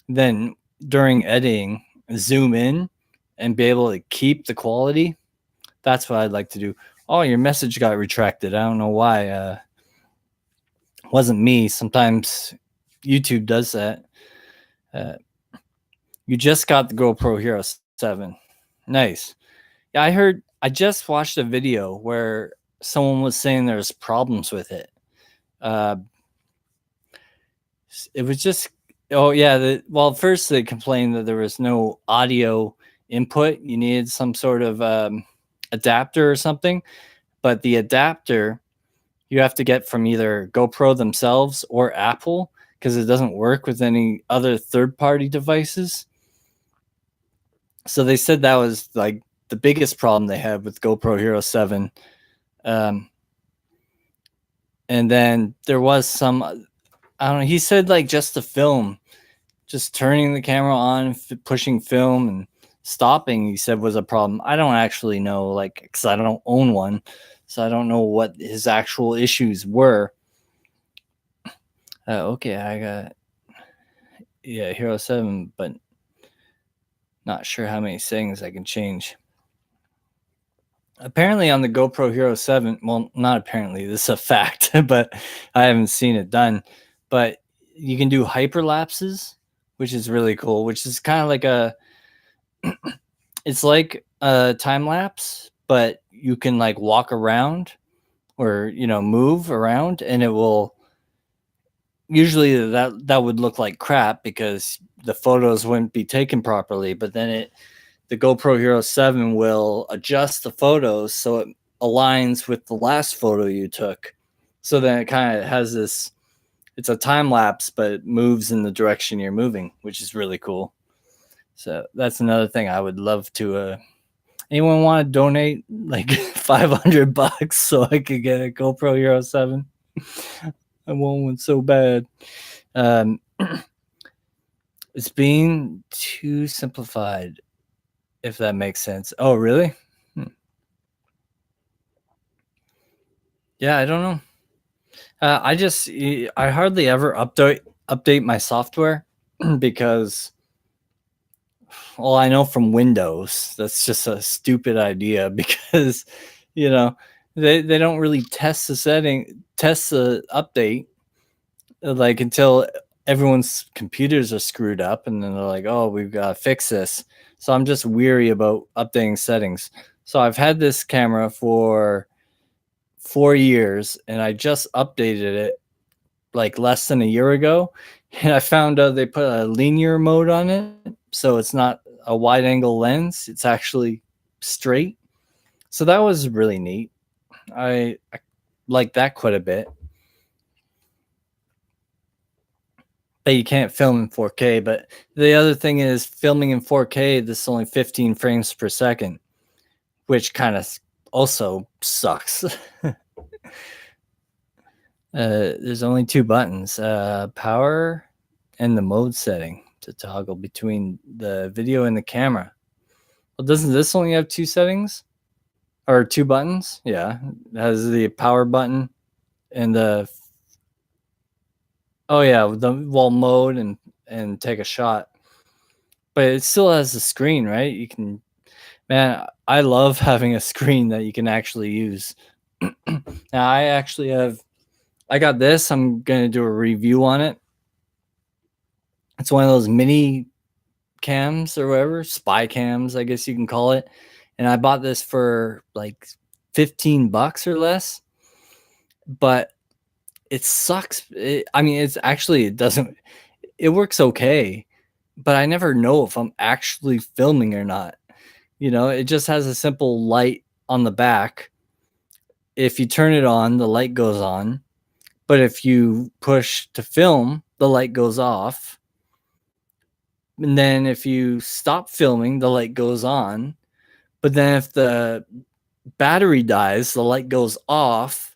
then during editing, zoom in and be able to keep the quality. That's what I'd like to do. Oh, your message got retracted. I don't know why. It wasn't me. Sometimes YouTube does that. Uh, you just got the GoPro Hero 7. Nice. Yeah, I just watched a video where someone was saying there's problems with it. Uh, it was just, oh, yeah. Well, first they complained that there was no audio input. You needed some sort of adapter or something. But the adapter you have to get from either GoPro themselves or Apple because it doesn't work with any other third-party devices. So they said that was like the biggest problem they had with GoPro Hero 7. And then there was some, I don't know, he said like just the film, just turning the camera on, pushing film and stopping, he said was a problem. I don't actually know, like, because I don't own one. So I don't know what his actual issues were. Okay, I got, yeah, Hero 7, but not sure how many settings I can change. Apparently on the GoPro Hero 7, well, not apparently, this is a fact, but I haven't seen it done. But you can do hyperlapses, which is really cool, which is kind of like it's like a time lapse, but you can like walk around or, move around, and it will, usually that would look like crap because the photos wouldn't be taken properly, but then the GoPro Hero 7 will adjust the photos so it aligns with the last photo you took. So then it kind of has this, it's a time lapse, but it moves in the direction you're moving, which is really cool. So that's another thing I would love to. Anyone want to donate like $500 so I could get a GoPro Hero 7? I want one so bad. It's being too simplified, if that makes sense. Oh, really? Yeah, I don't know. I hardly ever update my software because, well, I know from Windows that's just a stupid idea because, you know, they don't really test the update like until everyone's computers are screwed up, and then they're like, oh, we've got to fix this. So I'm just weary about updating settings. So I've had this camera for 4 years, and I just updated it like less than a year ago, and I found out they put a linear mode on it, so it's not a wide angle lens, it's actually straight. So that was really neat. I like that quite a bit. But you can't film in 4K. But the other thing is, filming in 4K, this is only 15 frames per second, which kind of also sucks. There's only two buttons, power and the mode setting to toggle between the video and the camera. Well, doesn't this only have two settings or two buttons? Yeah, it has the power button and the, oh yeah, the wall mode and take a shot. But it still has the screen, right? You can, man, I love having a screen that you can actually use. Now I got this. I'm gonna do a review on it. It's one of those mini cams or whatever, spy cams, I guess you can call it. And I bought this for like $15 or less. But it sucks. It doesn't, it works okay, but I never know if I'm actually filming or not. It just has a simple light on the back. If you turn it on, the light goes on. But if you push to film, the light goes off. And then if you stop filming, the light goes on. But then if the battery dies, the light goes off.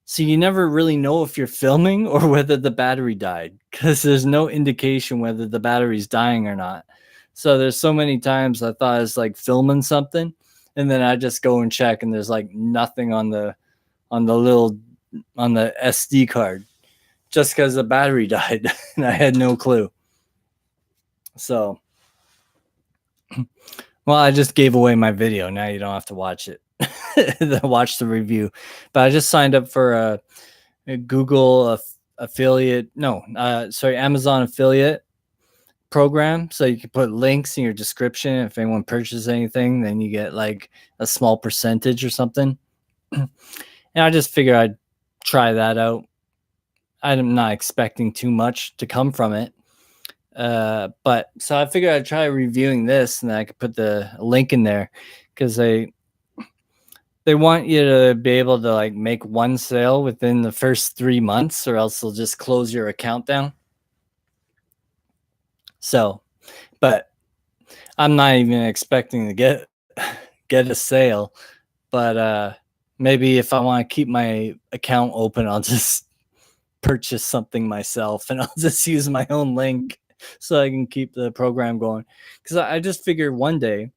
So you never really know if you're filming or whether the battery died because there's no indication whether the battery's dying or not. So there's so many times I thought I was like filming something, and then I just go and check, and there's like nothing on the little on the SD card just because the battery died and I had no clue. So, well, I just gave away my video. Now you don't have to watch it. Watch the review. But I just signed up for a Google affiliate. No, sorry, Amazon affiliate program. So you can put links in your description. If anyone purchases anything, then you get like a small percentage or something. And I just figured I'd try that out. I'm not expecting too much to come from it. But so I figured I'd try reviewing this, and then I could put the link in there because they want you to be able to like make one sale within the first 3 months, or else they'll just close your account down. So, but I'm not even expecting to get a sale. But maybe if I want to keep my account open, I'll just purchase something myself, and I'll just use my own link so I can keep the program going. Because I just figured one day,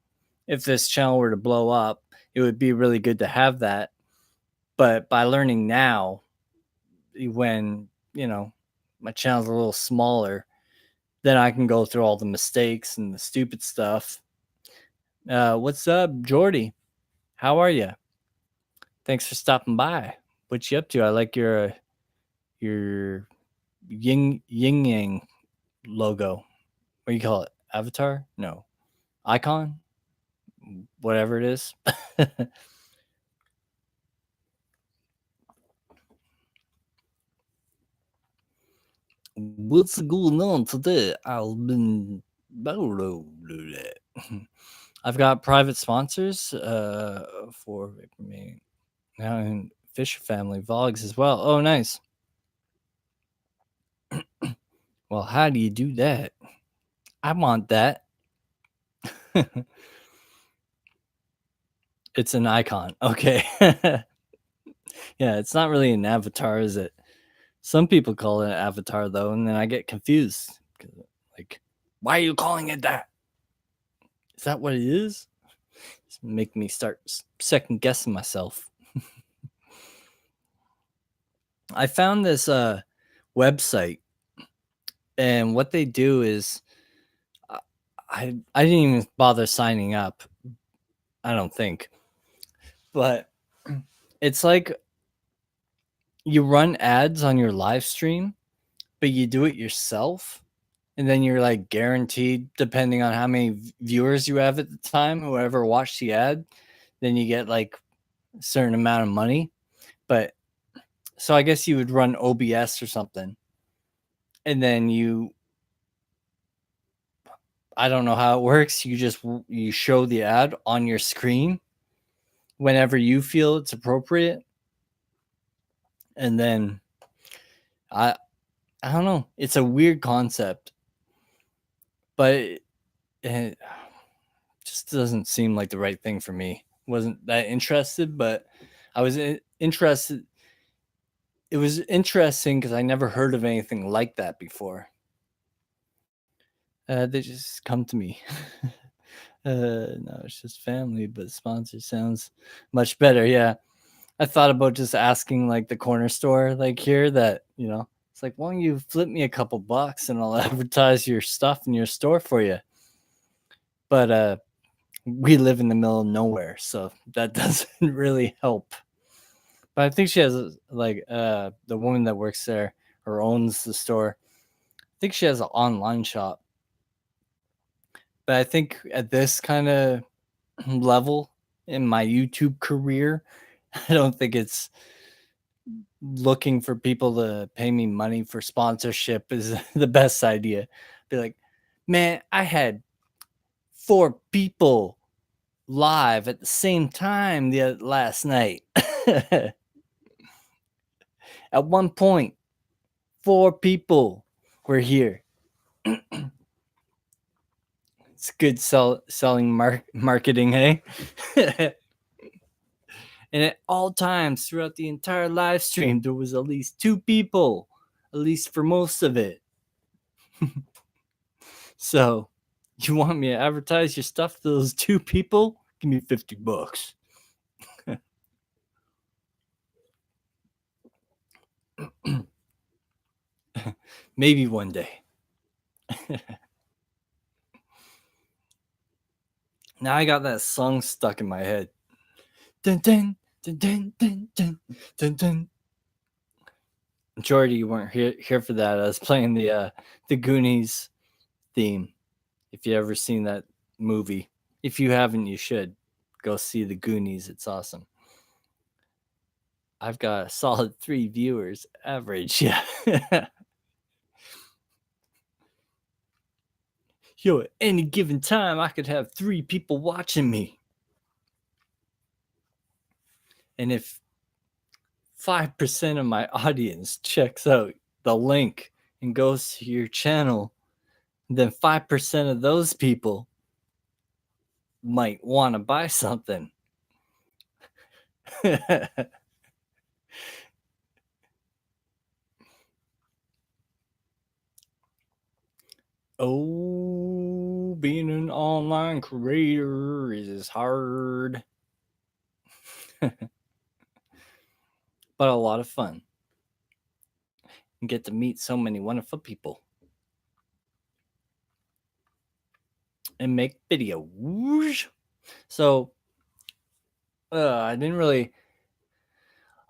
if this channel were to blow up, it would be really good to have that. But by learning now, when my channel's a little smaller, then I can go through all the mistakes and the stupid stuff. What's up, Jordy? How are you? Thanks for stopping by. What you up to? I like your yin yang logo. What do you call it? Avatar? No. Icon? Whatever it is. What's going on today? I've got private sponsors for me now in Fisher Family Vlogs as well. Oh, nice. Well, how do you do that? I want that. It's an icon. Okay. Yeah, it's not really an avatar, is it? Some people call it an avatar, though, and then I get confused. Like, why are you calling it that? Is that what it is? Just make me start second guessing myself. I found this website, and what they do is I didn't even bother signing up. I don't think. But it's like you run ads on your live stream, but you do it yourself. And then you're like guaranteed, depending on how many viewers you have at the time, whoever watched the ad, then you get like a certain amount of money. But so I guess you would run OBS or something. And then I don't know how it works. You show the ad on your screen whenever you feel it's appropriate. And then I don't know. It's a weird concept, but it just doesn't seem like the right thing for me. Wasn't that interested, but I was interested. It was interesting because I never heard of anything like that before. They just come to me. No, it's just family, but sponsor sounds much better. Yeah. I thought about just asking like the corner store like here that, it's like, why don't you flip me a couple bucks and I'll advertise your stuff in your store for you. But we live in the middle of nowhere, so that doesn't really help. But I think she has like the woman that works there or owns the store. I think she has an online shop. But I think at this kind of level in my YouTube career, I don't think it's looking for people to pay me money for sponsorship is the best idea. Be like, man, I had 4 people live at the same time the last night. At one point, 4 people were here. It's good selling marketing, hey? And at all times throughout the entire live stream, there was at least 2 people, at least for most of it. So, you want me to advertise your stuff to those 2 people? Give me $50. Maybe one day. Now I got that song stuck in my head. Dun dun dun dun dun dun dun dun. Jordy, you weren't here for that. I was playing the Goonies theme. If you ever seen that movie, if you haven't, you should go see the Goonies. It's awesome. I've got a solid 3 viewers average. Yeah. Yo, at any given time, I could have 3 people watching me. And if 5% of my audience checks out the link and goes to your channel, then 5% of those people might want to buy something. Oh, being an online creator is hard, but a lot of fun. And get to meet so many wonderful people and make videos. So, I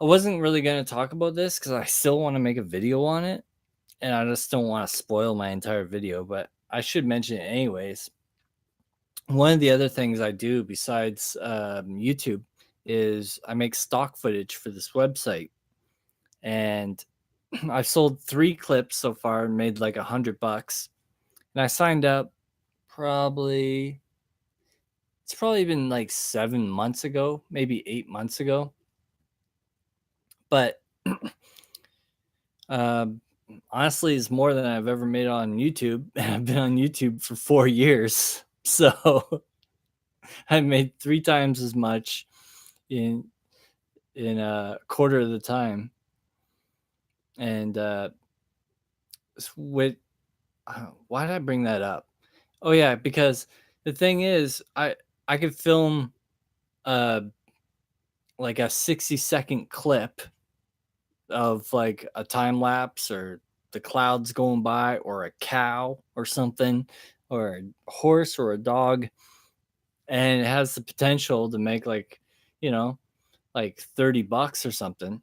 wasn't really going to talk about this because I still want to make a video on it, and I just don't want to spoil my entire video, but I should mention it anyways. One of the other things I do besides YouTube is I make stock footage for this website, and I've sold 3 clips so far and made like $100. And I signed up probably it's probably been like 7 months ago, maybe 8 months ago. But honestly, it's more than I've ever made on YouTube. And I've been on YouTube for 4 years. So I made 3 times as much in a quarter of the time. And with why did I bring that up? Oh yeah, because the thing is, I could film like a 60-second clip of like a time lapse or the clouds going by or a cow or something or a horse or a dog, and it has the potential to make like, you know, like $30 or something.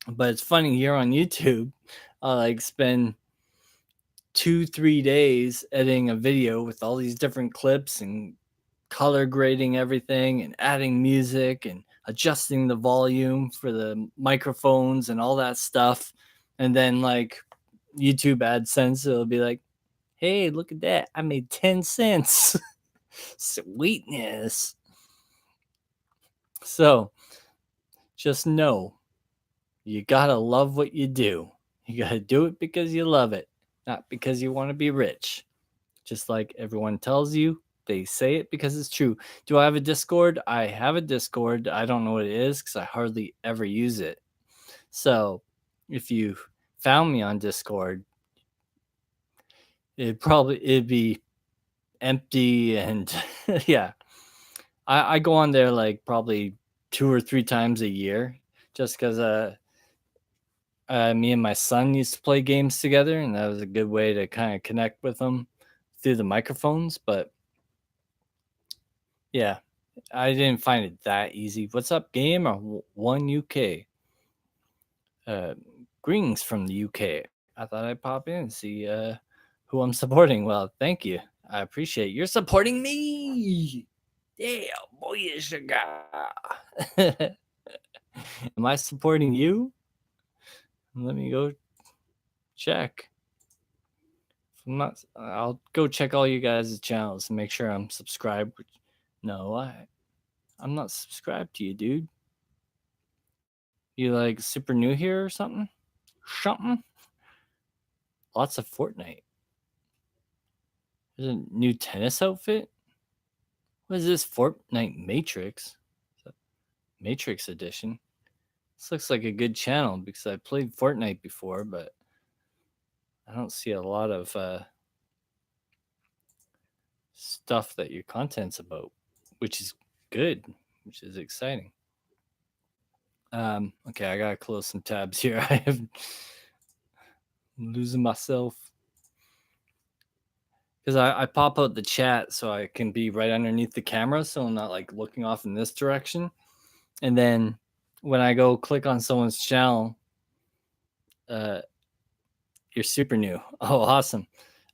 But it's funny, here on YouTube, I like spend 2-3 days editing a video with all these different clips and color grading everything and adding music and adjusting the volume for the microphones and all that stuff. And then like YouTube AdSense, it'll be like, hey, look at that, I made 10 cents. Sweetness. So just know, you gotta love what you do. You gotta do it because you love it, not because you want to be rich. Just like everyone tells you, they say it because it's true. Do I have a Discord? I have a Discord. I don't know what it is because I hardly ever use it. So if you found me on Discord, it'd be empty, and yeah. I go on there like probably 2 or 3 times a year just because me and my son used to play games together, and that was a good way to kind of connect with them through the microphones. But yeah, I didn't find it that easy. What's up, game? Or one UK? Uh, Greetings from the UK. I thought I'd pop in and see who I'm supporting. Well, thank you. I appreciate you're supporting me. Yeah, boy, sugar. Am I supporting you? Let me go check. If I'm not, I'll go check all you guys' channels and make sure I'm subscribed. No, I'm not subscribed to you, dude. You like super new here or something? Something? Lots of Fortnite. There's a new tennis outfit. What is this? Fortnite Matrix? Matrix Edition. This looks like a good channel because I played Fortnite before, but I don't see a lot of stuff that your content's about, which is good, which is exciting. Okay, I gotta close some tabs here. I'm losing myself because I pop out the chat so I can be right underneath the camera, so I'm not like looking off in this direction. And then when I go click on someone's channel, uh, you're super new. Oh, awesome.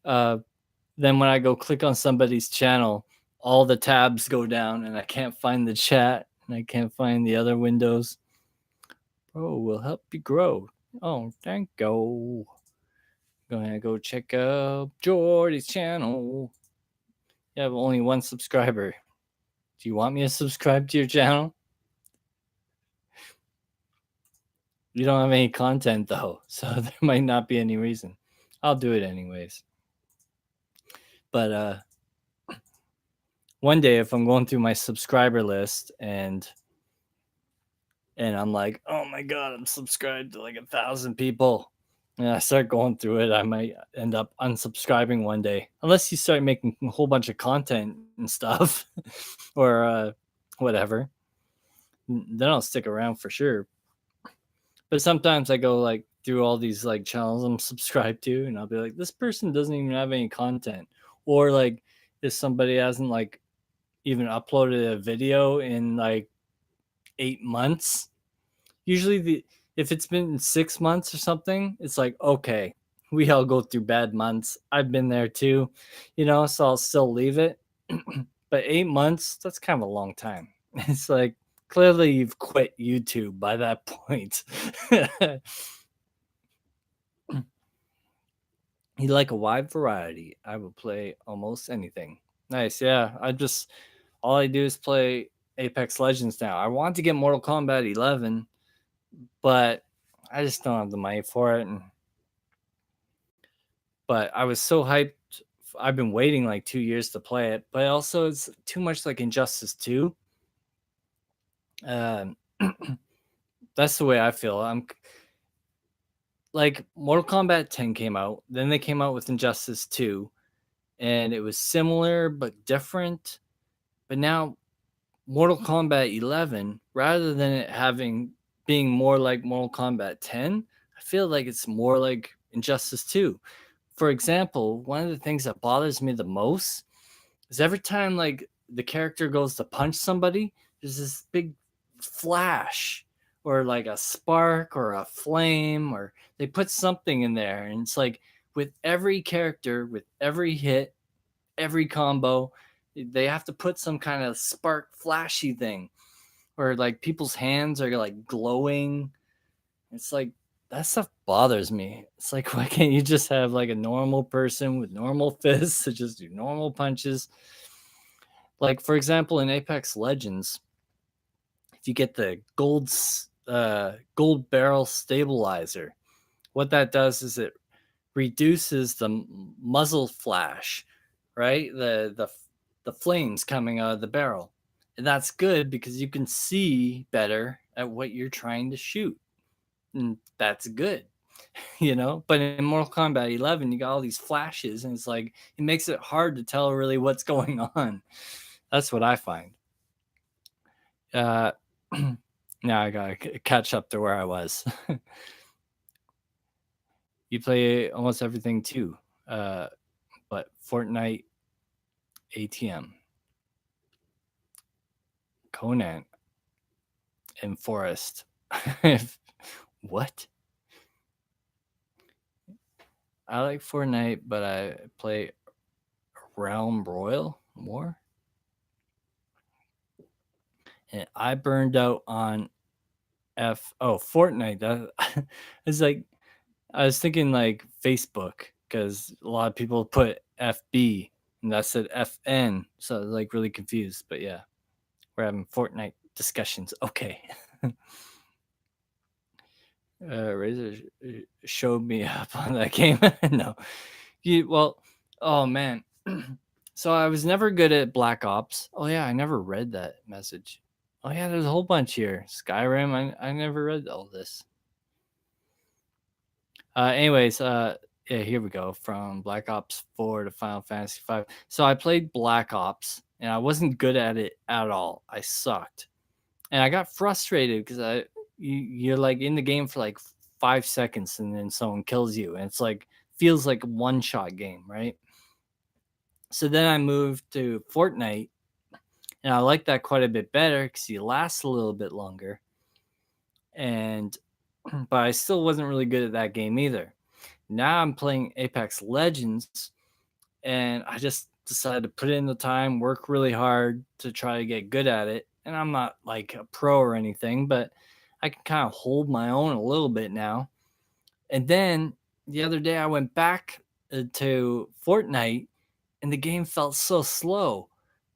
Then when I go click on somebody's channel, all the tabs go down and I can't find the chat and I can't find the other windows. Bro, we'll help you grow. Oh, thank you. Gonna go check out Jordy's channel. You have only one subscriber. Do you want me to subscribe to your channel? You don't have any content though, so there might not be any reason. I'll do it anyways. But one day if I'm going through my subscriber list and I'm like, oh my god, I'm subscribed to like 1,000 people, and I start going through it, I might end up unsubscribing one day, unless you start making a whole bunch of content and stuff, or whatever. Then I'll stick around for sure. But sometimes I go like through all these like channels I'm subscribed to, and I'll be like, this person doesn't even have any content, or like if somebody hasn't like even uploaded a video in like 8 months. Usually if it's been 6 months or something, it's like, okay, we all go through bad months. I've been there too, so I'll still leave it. But 8 months, that's kind of a long time. It's like clearly you've quit YouTube by that point. You like a wide variety. I will play almost anything. Nice, yeah. All I do is play Apex Legends now. I want to get Mortal Kombat 11, but I just don't have the money for it. But I was so hyped. I've been waiting like 2 years to play it, but also it's too much like Injustice 2. That's the way I feel. I'm like Mortal Kombat 10 came out, then they came out with Injustice 2, and it was similar but different. But now Mortal Kombat 11, rather than it being more like Mortal Kombat 10, I feel like it's more like Injustice 2. For example, one of the things that bothers me the most is every time like the character goes to punch somebody, there's this big flash or like a spark or a flame, or they put something in there, and it's like with every character, with every hit, every combo, they have to put some kind of spark flashy thing, or like people's hands are like glowing. It's like that stuff bothers me. It's like, why can't you just have like a normal person with normal fists to just do normal punches? Like, for example, in Apex Legends, if you get the gold barrel stabilizer, what that does is it reduces the muzzle flash, right? The flames coming out of the barrel. And that's good because you can see better at what you're trying to shoot. And that's good, But in Mortal Kombat 11, you got all these flashes, and it's like it makes it hard to tell really what's going on. That's what I find. Now I gotta catch up to where I was. You play almost everything too, but Fortnite, ATM, Conan, and Forest. What? I like Fortnite, but I play Realm Royal more. And I burned out on Fortnite. That it's like I was thinking like Facebook, because a lot of people put FB and that said FN, so I was like really confused. But yeah, we're having Fortnite discussions. Okay. Razor showed me up on that game. No, well, oh man, So I was never good at Black Ops. Oh yeah, I never read that message. Oh yeah, there's a whole bunch here. Skyrim. I never read all this. Anyways, yeah, here we go. From Black Ops 4 to Final Fantasy 5. So I played Black Ops and I wasn't good at it at all. I sucked. And I got frustrated because you're like in the game for like 5 seconds and then someone kills you. And it's like feels like a one-shot game, right? So then I moved to Fortnite and I like that quite a bit better because you last a little bit longer. And but I still wasn't really good at that game either. Now I'm playing Apex Legends, and I just decided to put in the time, work really hard to try to get good at it. And I'm not like a pro or anything, but I can kind of hold my own a little bit now. And then the other day I went back to Fortnite, and the game felt so slow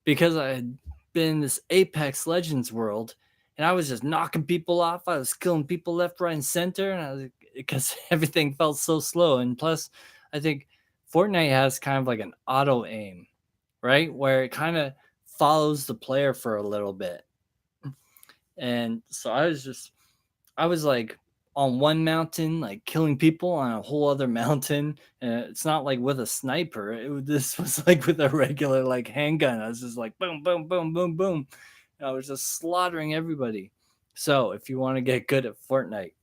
because I had been in this Apex Legends world, and I was just knocking people off. I was killing people left, right, and center, and I was because everything felt so slow. And plus, I think Fortnite has kind of like an auto aim, right, where it kind of follows the player for a little bit. And so I was like on one mountain, like killing people on a whole other mountain. And it's not like with a sniper. This was like with a regular like handgun. I was just like boom, boom, boom, boom, boom. And I was just slaughtering everybody. So if you want to get good at Fortnite,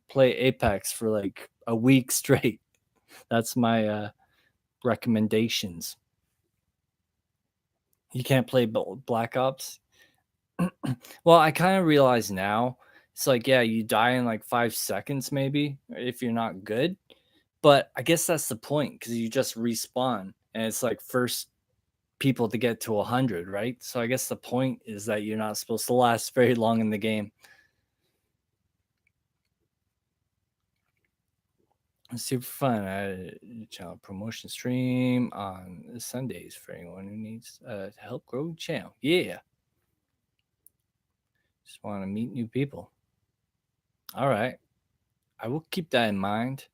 play Apex for like a week straight. That's my recommendations. You can't play Black Ops. Well, I kind of realize now it's like, yeah, you die in like 5 seconds, maybe if you're not good. But I guess that's the point because you just respawn and it's like first people to get to 100, right? So I guess the point is that you're not supposed to last very long in the game. It's super fun. Channel promotion stream on Sundays for anyone who needs to help grow the channel. Yeah. Just want to meet new people. All right. I will keep that in mind.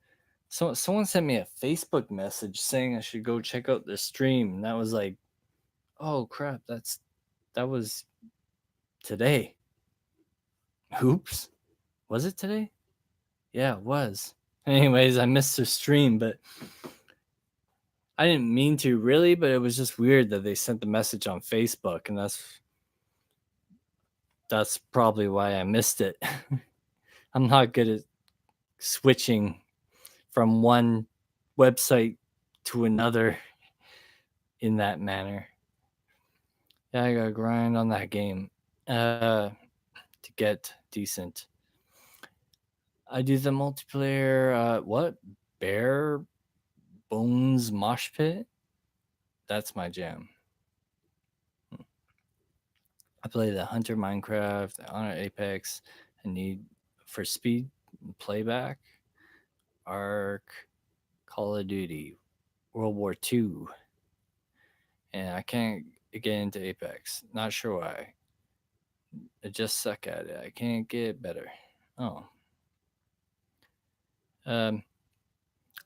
So someone sent me a Facebook message saying I should go check out the stream, and that was like, oh crap, that was today. Oops. Was it today? Yeah, it was. Anyways, I missed the stream, but I didn't mean to really, but it was just weird that they sent the message on Facebook, and that's probably why I missed it. I'm not good at switching from one website to another in that manner. Yeah, I gotta grind on that game to get decent. I do the multiplayer. What? Bare Bones Mosh Pit? That's my jam. I play the Hunter Minecraft, the Honor Apex, and Need for Speed Playback, Ark, Call of Duty, World War II. And I can't get into Apex. Not sure why. I just suck at it. I can't get better. Oh. Um,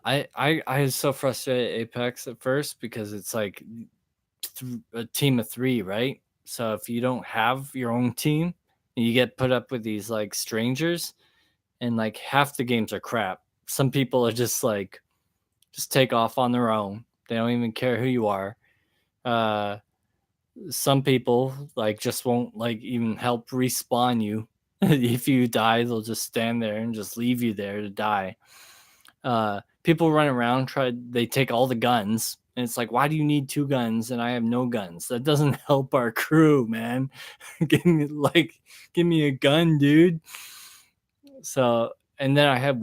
I was so frustrated at Apex at first because it's like a team of three, right? So if you don't have your own team, you get put up with these like strangers, and like half the games are crap. Some people are just like just take off on their own. They don't even care who you are. Uh, some people like just won't like even help respawn you. If you die, they'll just stand there and just leave you there to die. People run around, they take all the guns, and it's like, why do you need two guns and I have no guns? That doesn't help our crew, man. Give me a gun, dude. So, and then I had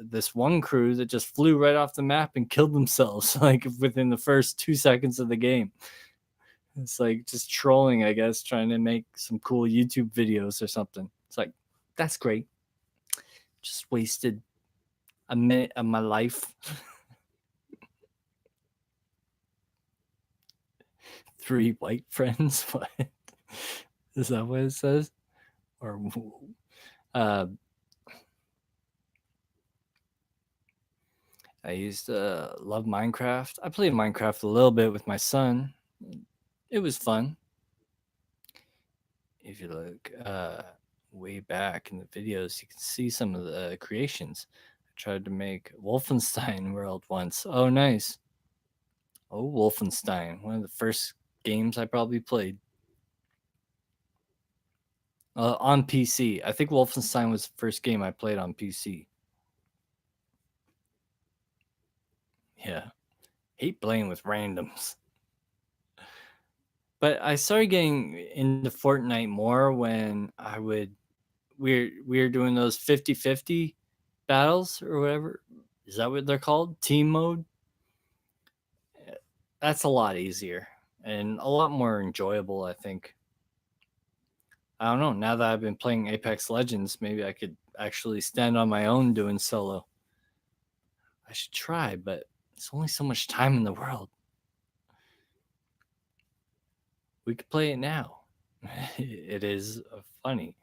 this one crew that just flew right off the map and killed themselves like within the first 2 seconds of the game. It's like just trolling, I guess, trying to make some cool YouTube videos or something. It's like, that's great. Just wasted a minute of my life. 3 white friends. What is that? What it says? Or uh, I used to love Minecraft. I played Minecraft a little bit with my son. It was fun. If you look way back in the videos, you can see some of the creations. I tried to make Wolfenstein World once. Oh, nice. Oh, Wolfenstein, one of the first games I probably played on PC. I think Wolfenstein was the first game I played on PC. Yeah, hate playing with randoms. But I started getting into Fortnite more when we're doing those 50-50 battles or whatever. Is that what they're called? Team mode? That's a lot easier and a lot more enjoyable, I think. I don't know. Now that I've been playing Apex Legends, maybe I could actually stand on my own doing solo. I should try, but there's only so much time in the world. We could play it now. It is funny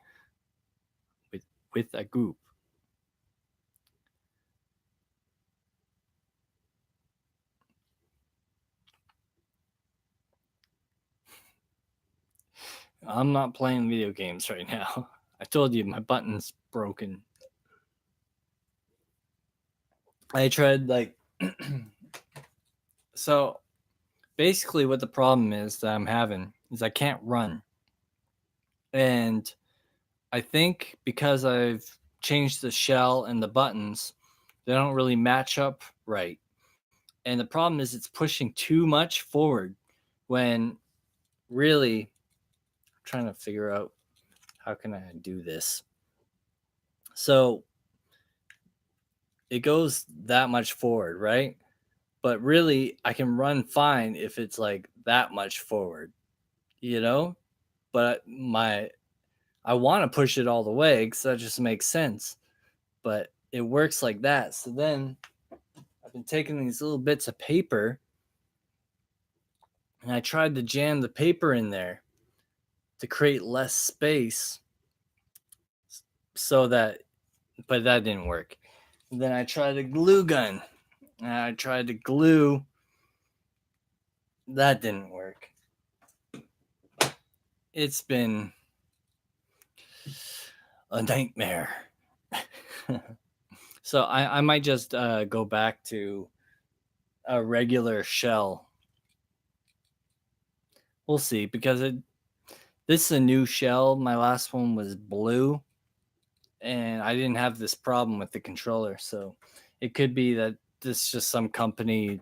with with a group. I'm not playing video games right now. I told you my button's broken. I tried like so basically what the problem is that I'm having is I can't run. And I think because I've changed the shell and the buttons, they don't really match up right. And the problem is it's pushing too much forward when really I'm trying to figure out how can I do this. So it goes that much forward, right? But really I can run fine if it's like that much forward, you know? But I want to push it all the way because that just makes sense. But it works like that. So then I've been taking these little bits of paper and I tried to jam the paper in there to create less space so that, but that didn't work. And then I tried a glue gun and I tried to glue, that didn't work. It's been a nightmare. So I might just go back to a regular shell. We'll see because this is a new shell. My last one was blue, and I didn't have this problem with the controller. So it could be that this is just some company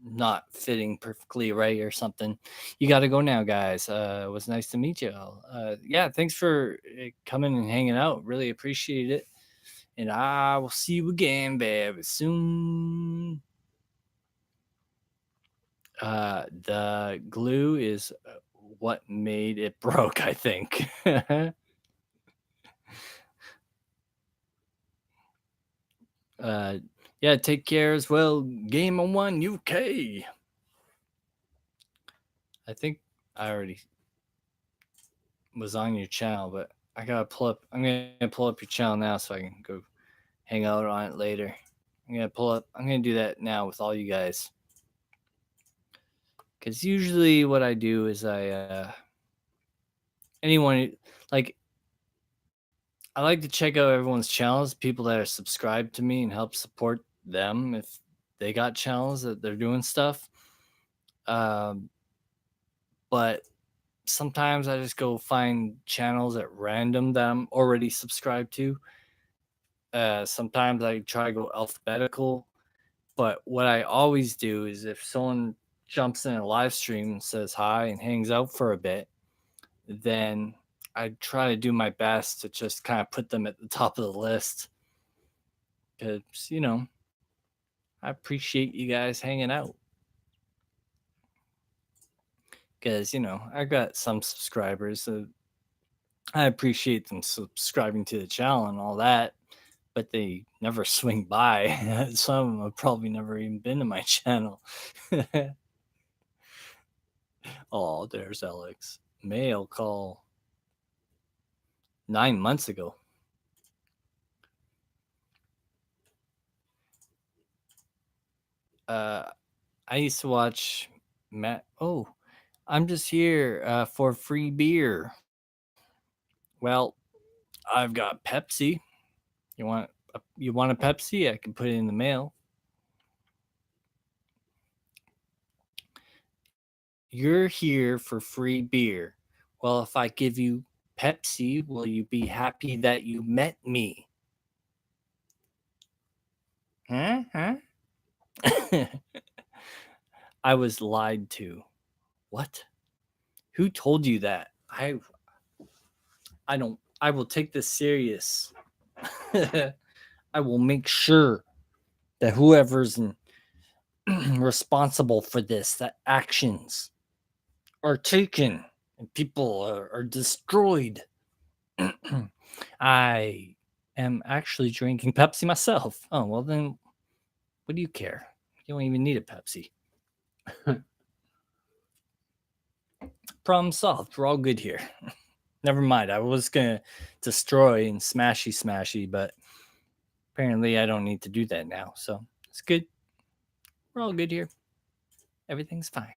not fitting perfectly right or something. You got to go now, guys. It was nice to meet you all. Yeah, thanks for coming and hanging out. Really appreciate it. And I will see you again very soon. The glue is what made it broke, I think. uh, yeah, take care as well. Game on One UK. I think I already was on your channel, but I gotta pull up. I'm gonna pull up your channel now so I can go hang out on it later. I'm gonna pull up. I'm gonna do that now with all you guys. Because usually what I do is anyone like I like to check out everyone's channels, people that are subscribed to me and help support them if they got channels that they're doing stuff. Um, but sometimes I just go find channels at random that I'm already subscribed to. Sometimes I try to go alphabetical, but what I always do is if someone jumps in a live stream and says hi and hangs out for a bit, then I try to do my best to just kind of put them at the top of the list because, I appreciate you guys hanging out because, I got some subscribers. So I appreciate them subscribing to the channel and all that, but they never swing by. Some of them have probably never even been to my channel. Oh, there's Alex. Mail call 9 months ago. Uh, I used to watch Matt. Oh, I'm just here for free beer. Well, I've got Pepsi. You want a Pepsi? I can put it in the mail. You're here for free beer. Well, if I give you Pepsi, will you be happy that you met me? Huh? Huh? I was lied to. What? Who told you that? I don't I will take this serious. I will make sure that whoever's responsible for this, that actions are taken and people are destroyed. I am actually drinking Pepsi myself. Oh, well, then what do you care? You don't even need a Pepsi. Problem solved. We're all good here. Never mind. I was going to destroy and smashy, but apparently I don't need to do that now. So it's good. We're all good here. Everything's fine.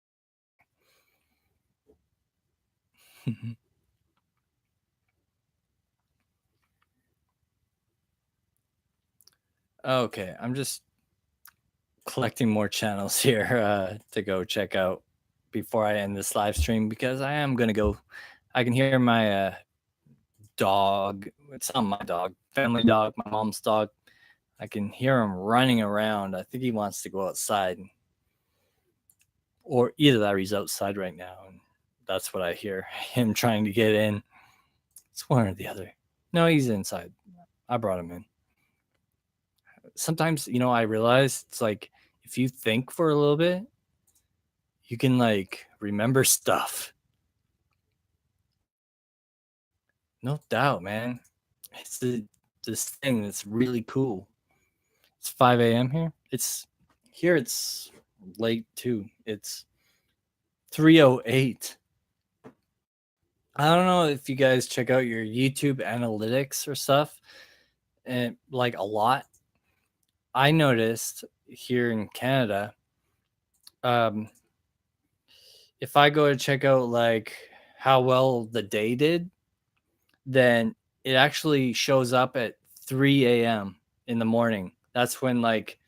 Okay, I'm just collecting more channels here to go check out before I end this live stream because I am gonna go. I can hear my dog. It's not my dog, family dog, my mom's dog. I can hear him running around. I think he wants to go outside, or either that or he's outside right now, and that's what I hear him trying to get in. It's one or the other. No, he's inside. I brought him in. Sometimes, I realize it's like if you think for a little bit, you can like remember stuff. No doubt, man. It's this thing that's really cool. It's 5 a.m. here. It's late too. It's 3:08. I don't know if you guys check out your YouTube analytics or stuff, and like a lot. I noticed here in Canada, um, if I go to check out like how well the day did, then it actually shows up at 3 a.m. in the morning. That's when like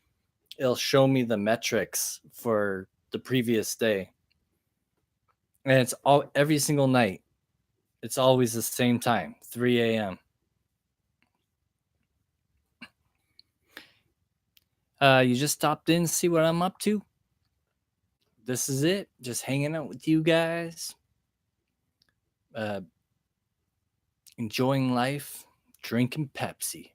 it'll show me the metrics for the previous day. And it's all every single night. It's always the same time, 3 a.m. You just stopped in to see what I'm up to. This is it. Just hanging out with you guys. Uh, Enjoying life, drinking Pepsi,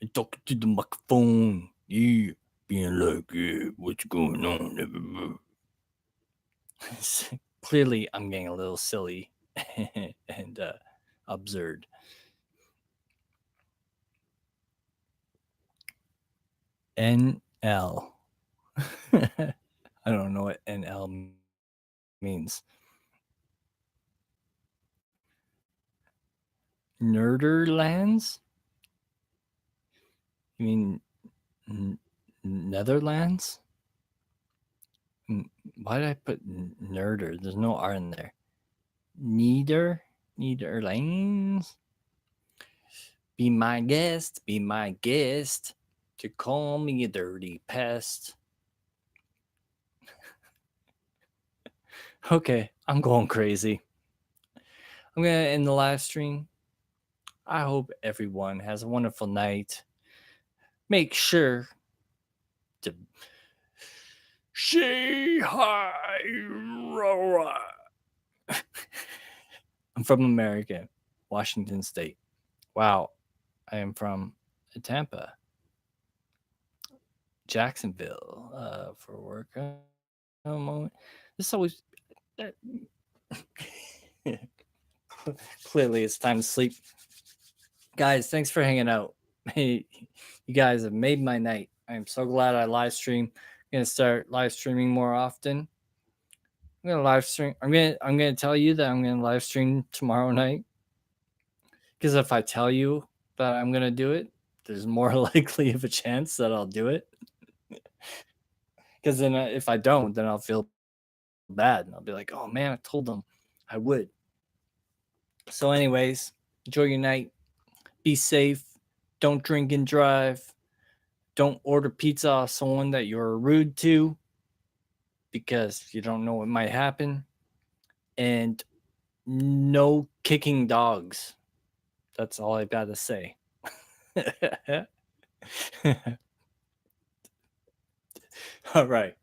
and talking to the microphone. Yeah, being like, yeah, what's going on? Clearly, I'm getting a little silly and absurd. NL. I don't know what NL means. Nerderlands? You mean Netherlands? Why did I put nerder? There's no R in there. Nederlands? Be my guest, to call me a dirty pest. Okay, I'm going crazy. I'm going to end the live stream. I hope everyone has a wonderful night. Make sure to say hi. I'm from America, Washington State. Wow, I am from Tampa, Jacksonville, for work. A moment. This always. Clearly, it's time to sleep. Guys, thanks for hanging out. Hey, you guys have made my night. I am so glad I live stream. I'm gonna start live streaming more often. I'm gonna live stream. I'm gonna tell you that I'm gonna live stream tomorrow night. Because if I tell you that I'm gonna do it, there's more likely of a chance that I'll do it. Because then if I don't, then I'll feel bad and I'll be like, oh man, I told them I would. So, anyways, enjoy your night. Be safe. Don't drink and drive. Don't order pizza off someone that you're rude to because you don't know what might happen. And no kicking dogs. That's all I got to say. All right.